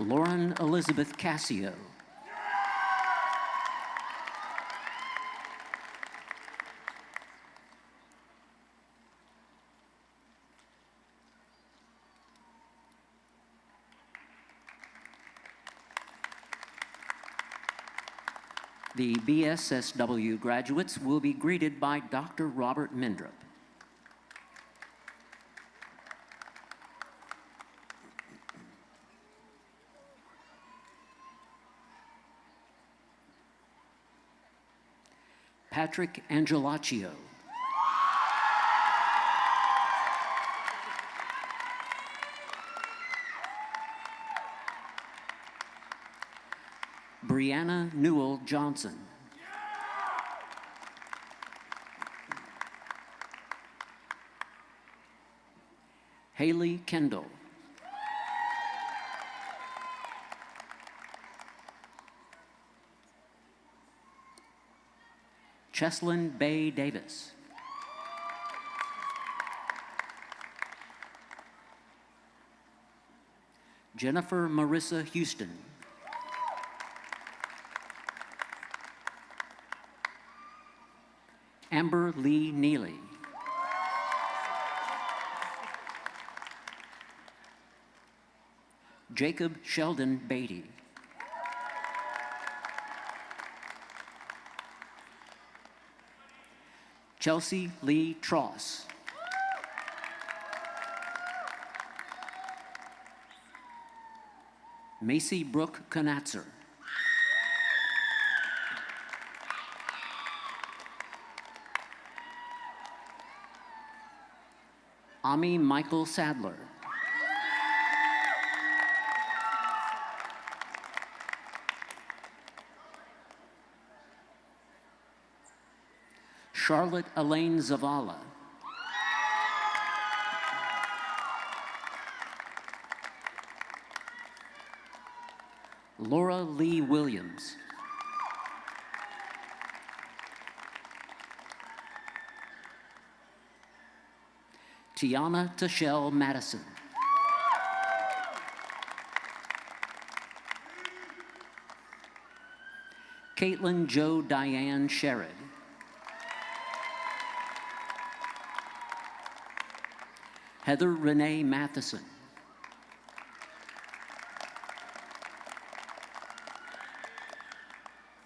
Lauren Elizabeth Cassio. The BSSW graduates will be greeted by Dr. Robert Mendrup. Patrick Angelaccio. Brianna Newell Johnson. Haley Kendall. Cheslin Bay Davis. Jennifer Marissa Houston. Amber Lee Neely. Jacob Sheldon Beatty. Chelsea Lee Tross. Macy Brooke Knatzer. Ami Michael Sadler. Charlotte Elaine Zavala. Laura Lee Williams. Tiana Tashelle Madison. Caitlin Jo Diane Sherrod. Heather Renee Matheson.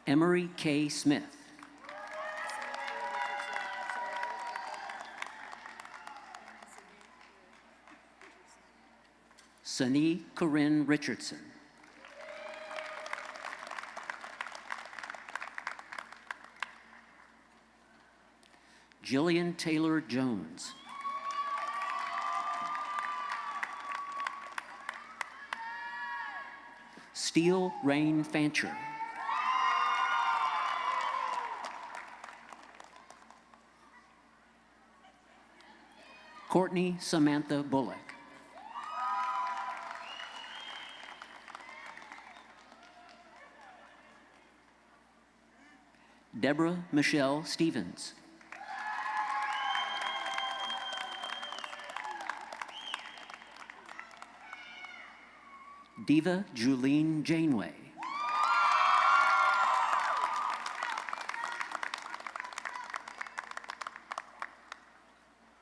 Emery K. Smith. Sunny Corinne Richardson. Jillian Taylor Jones. Steele Rain Fancher. Courtney Samantha Bullock. Deborah Michelle Stevens. Diva Julene Janeway.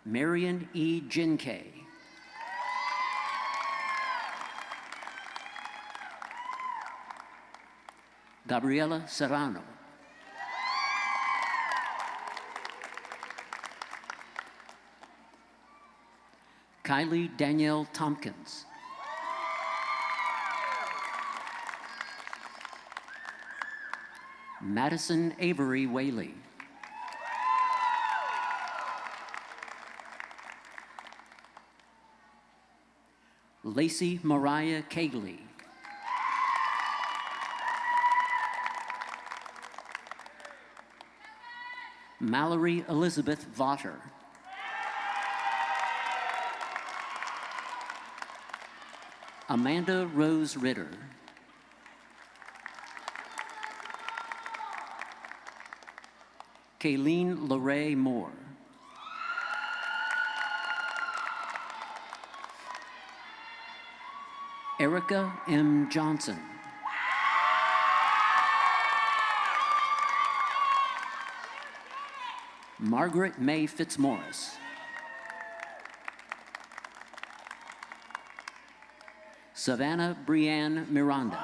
Marion E. Jinkay. Gabriela Serrano. Kylie Danielle Tompkins. Madison Avery Whaley. Lacey Mariah Cagley. Mallory Elizabeth Votter. Amanda Rose Ritter. Kayleen Lorraine Moore. Erica M. Johnson. Margaret May Fitzmaurice. Savannah Brianne Miranda.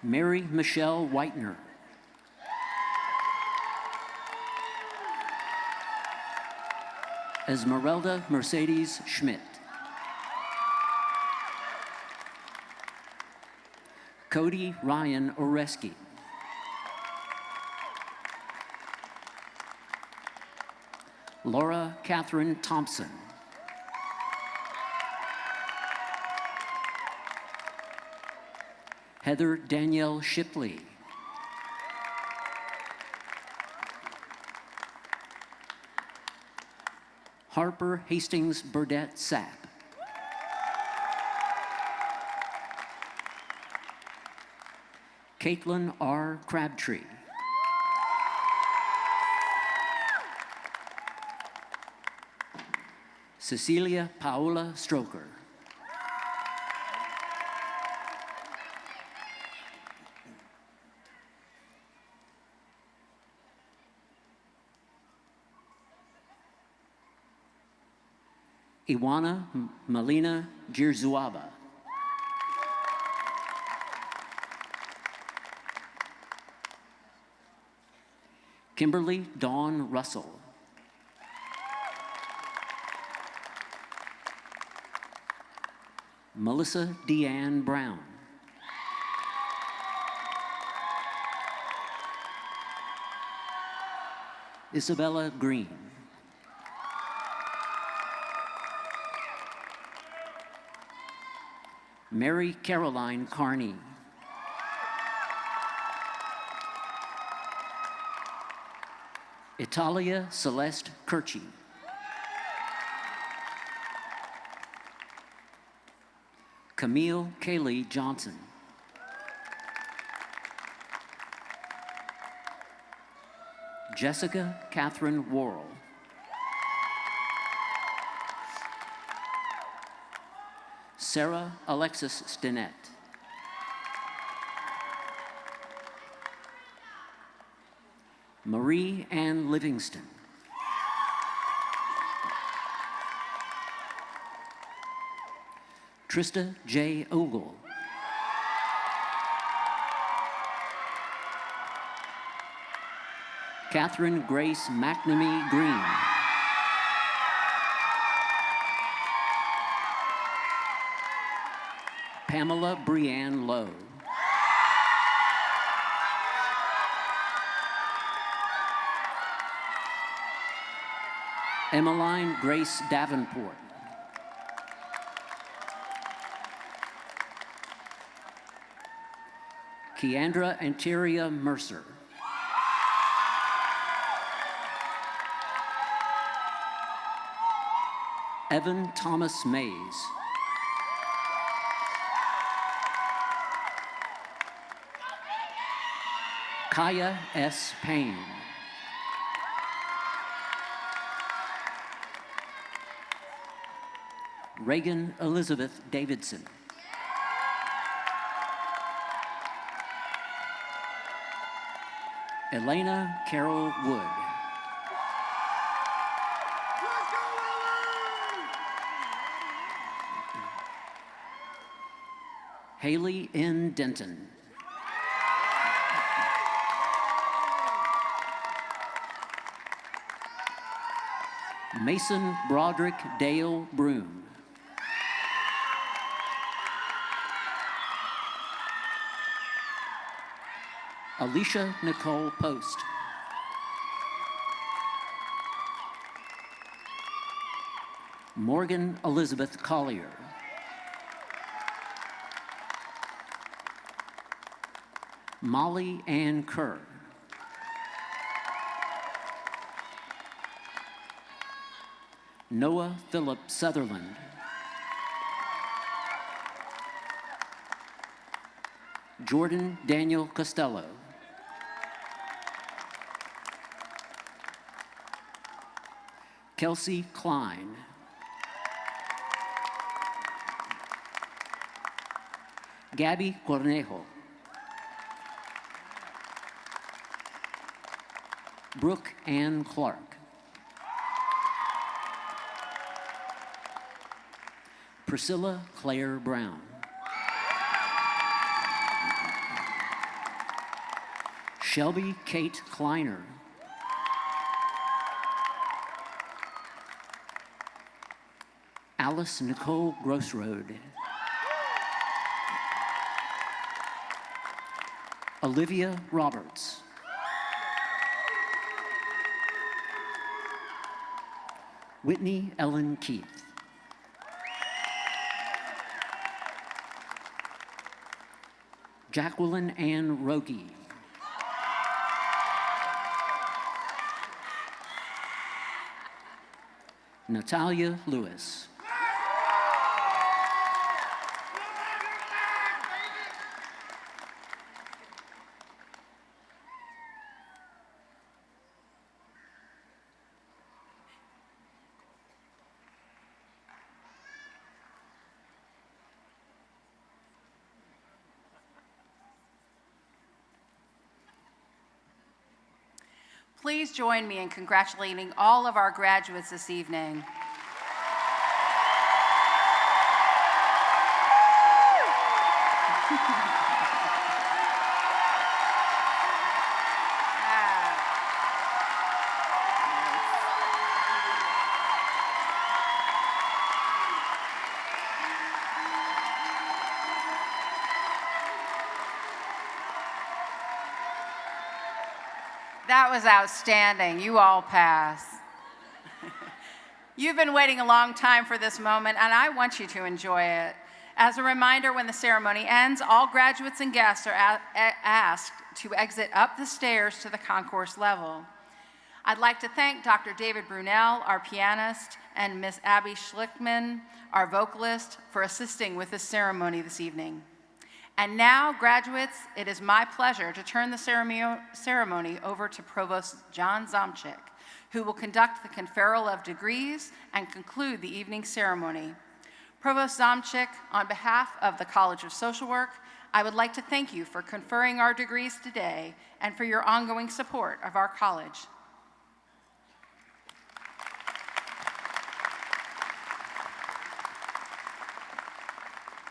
Mary Michelle Whitener. Esmeralda Mercedes Schmidt. Cody Ryan Oreski. Laura Catherine Thompson. Heather Danielle Shipley. Harper Hastings Burdette Sapp. Caitlin R. Crabtree. Cecilia Paola Stroker. Iwana Melina Girzuaba. Kimberly Dawn Russell. Melissa Deanne Brown. Isabella Green. Mary Caroline Carney. Italia Celeste Kirchi. Camille Kaylee Johnson. Jessica Catherine Worrell. Sarah Alexis Stinnett. Marie Ann Livingston. Trista J. Ogle. Catherine Grace McNamee Green. Pamela Brianne Lowe. Emmeline Grace Davenport. Keandra Anteria Mercer. Evan Thomas Mays. Kaya S. Payne. Reagan Elizabeth Davidson. Elena Carol Wood. Haley N. Denton. Mason Broderick Dale Broom. Alicia Nicole Post. Morgan Elizabeth Collier. Molly Ann Kerr. Noah Philip Sutherland. Jordan Daniel Costello. Kelsey Klein. Gabby Cornejo. Brooke Ann Clark. Priscilla Claire Brown. Shelby Kate Kleiner. Alice Nicole Grossroad. Olivia Roberts. Whitney Ellen Keith. Jacqueline Ann Rogie. Natalia Lewis. Please join me in congratulating all of our graduates this evening. That was outstanding. You all pass. You've been waiting a long time for this moment, and I want you to enjoy it. As a reminder, when the ceremony ends, all graduates and guests are asked to exit up the stairs to the concourse level. I'd like to thank Dr. David Brunel, our pianist, and Miss Abby Schlickman, our vocalist, for assisting with this ceremony this evening. And now, graduates, it is my pleasure to turn the ceremony over to Provost John Zomchik, who will conduct the conferral of degrees and conclude the evening ceremony. Provost Zomchik, on behalf of the College of Social Work, I would like to thank you for conferring our degrees today and for your ongoing support of our college.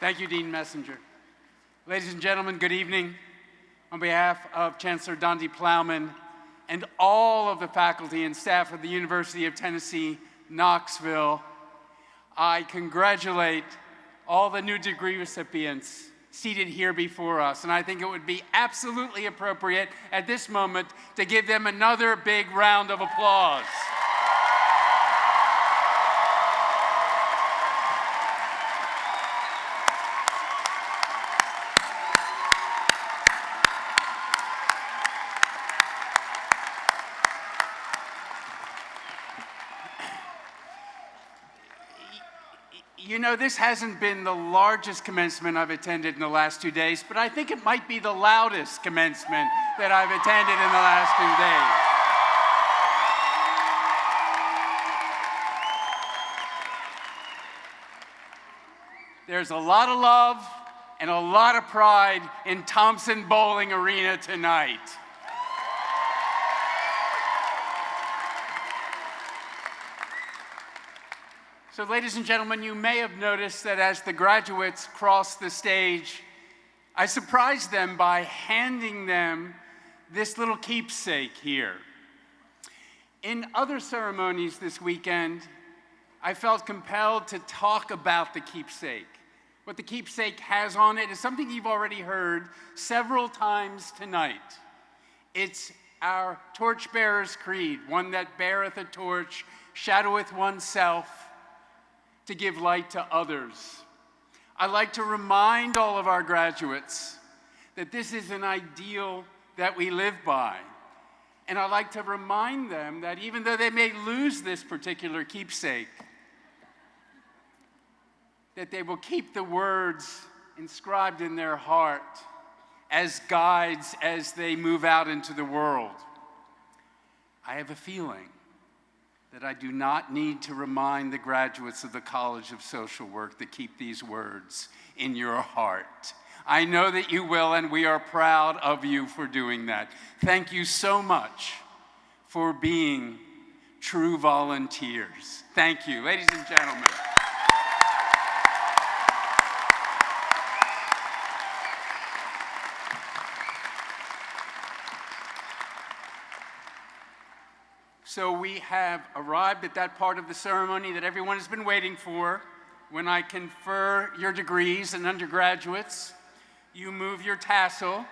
Thank you, Dean Messenger. Ladies and gentlemen, good evening. On behalf of Chancellor Donde Plowman and all of the faculty and staff of the University of Tennessee, Knoxville, I congratulate all the new degree recipients seated here before us, and I think it would be absolutely appropriate at this moment to give them another big round of applause. You know, this hasn't been the largest commencement I've attended in the last 2 days, but I think it might be the loudest commencement that I've attended in the last 2 days. There's a lot of love and a lot of pride in Thompson Boling Arena tonight. So, ladies and gentlemen, you may have noticed that as the graduates crossed the stage, I surprised them by handing them this little keepsake here. In other ceremonies this weekend, I felt compelled to talk about the keepsake. What the keepsake has on it is something you've already heard several times tonight. It's our torchbearer's creed, one that beareth a torch, shadoweth oneself, to give light to others. I like to remind all of our graduates that this is an ideal that we live by. And I like to remind them that even though they may lose this particular keepsake, that they will keep the words inscribed in their heart as guides as they move out into the world. I have a feeling that I do not need to remind the graduates of the College of Social Work to keep these words in your heart. I know that you will, and we are proud of you for doing that. Thank you so much for being true volunteers. Thank you, ladies and gentlemen. So we have arrived at that part of the ceremony that everyone has been waiting for. When I confer your degrees, and undergraduates, you move your tassel.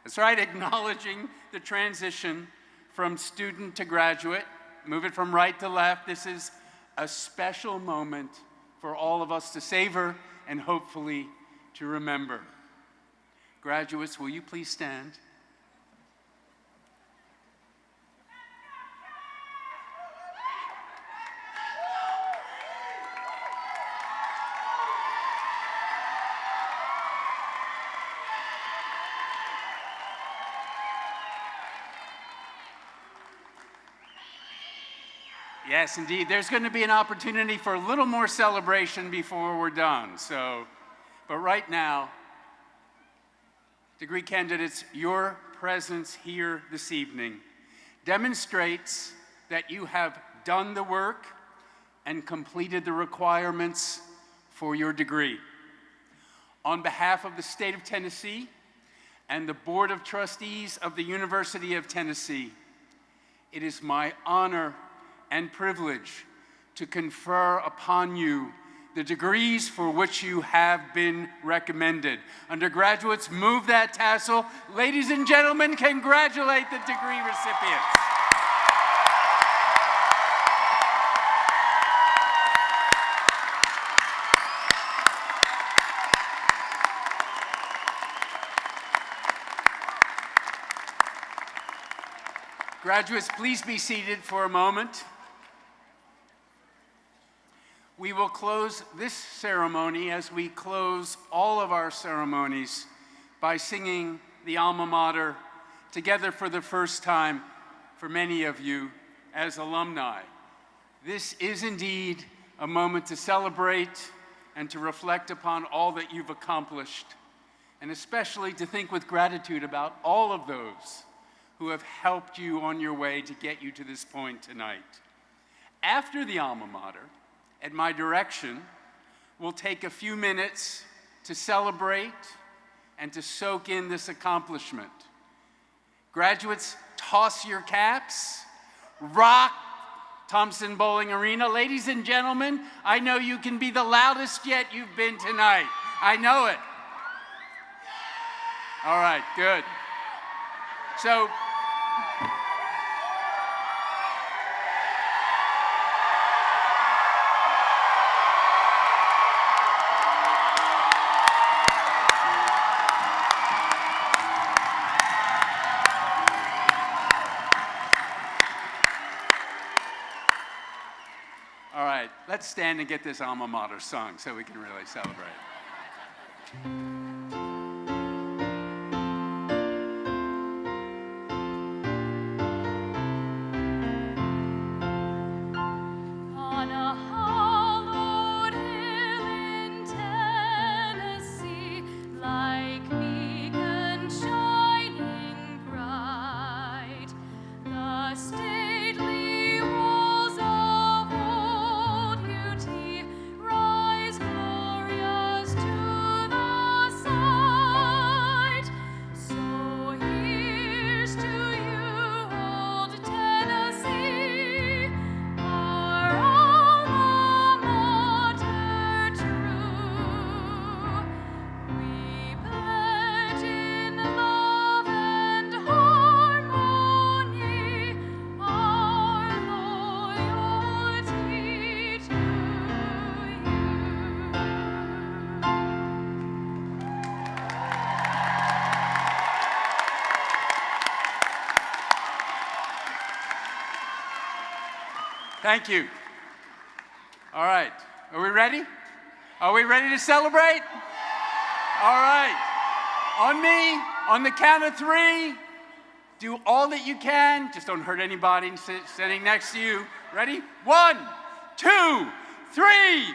That's right, acknowledging the transition from student to graduate. Move it from right to left. This is a special moment for all of us to savor and hopefully to remember. Graduates, will you please stand? Yes, indeed. There's going to be an opportunity for a little more celebration before we're done. But right now, degree candidates, your presence here this evening demonstrates that you have done the work and completed the requirements for your degree. On behalf of the state of Tennessee and the Board of Trustees of the University of Tennessee, it is my honor and privilege to confer upon you the degrees for which you have been recommended. Undergraduates, move that tassel. Ladies and gentlemen, congratulate the degree recipients. Graduates, please be seated for a moment. We will close this ceremony, as we close all of our ceremonies, by singing the alma mater together for the first time for many of you as alumni. This is indeed a moment to celebrate and to reflect upon all that you've accomplished, and especially to think with gratitude about all of those who have helped you on your way to get you to this point tonight. After the alma mater, at my direction, we'll take a few minutes to celebrate and to soak in this accomplishment. Graduates, toss your caps, rock Thompson Boling Arena. Ladies and gentlemen, I know you can be the loudest yet you've been tonight. I know it. All right, good. So, all right, let's stand and get this alma mater sung so we can really celebrate. On a hallowed hill in Tennessee, like beacon shining bright, the stately walls of old UT rise glorious to the sight. So here's to you, old Tennessee, our alma mater true. We pledge in love and harmony our loyalty to you. Thank you. All right, are we ready? Are we ready to celebrate? All right, on me, on the count of 3, do all that you can. Just don't hurt anybody sitting next to you. Ready? 1, 2, 3.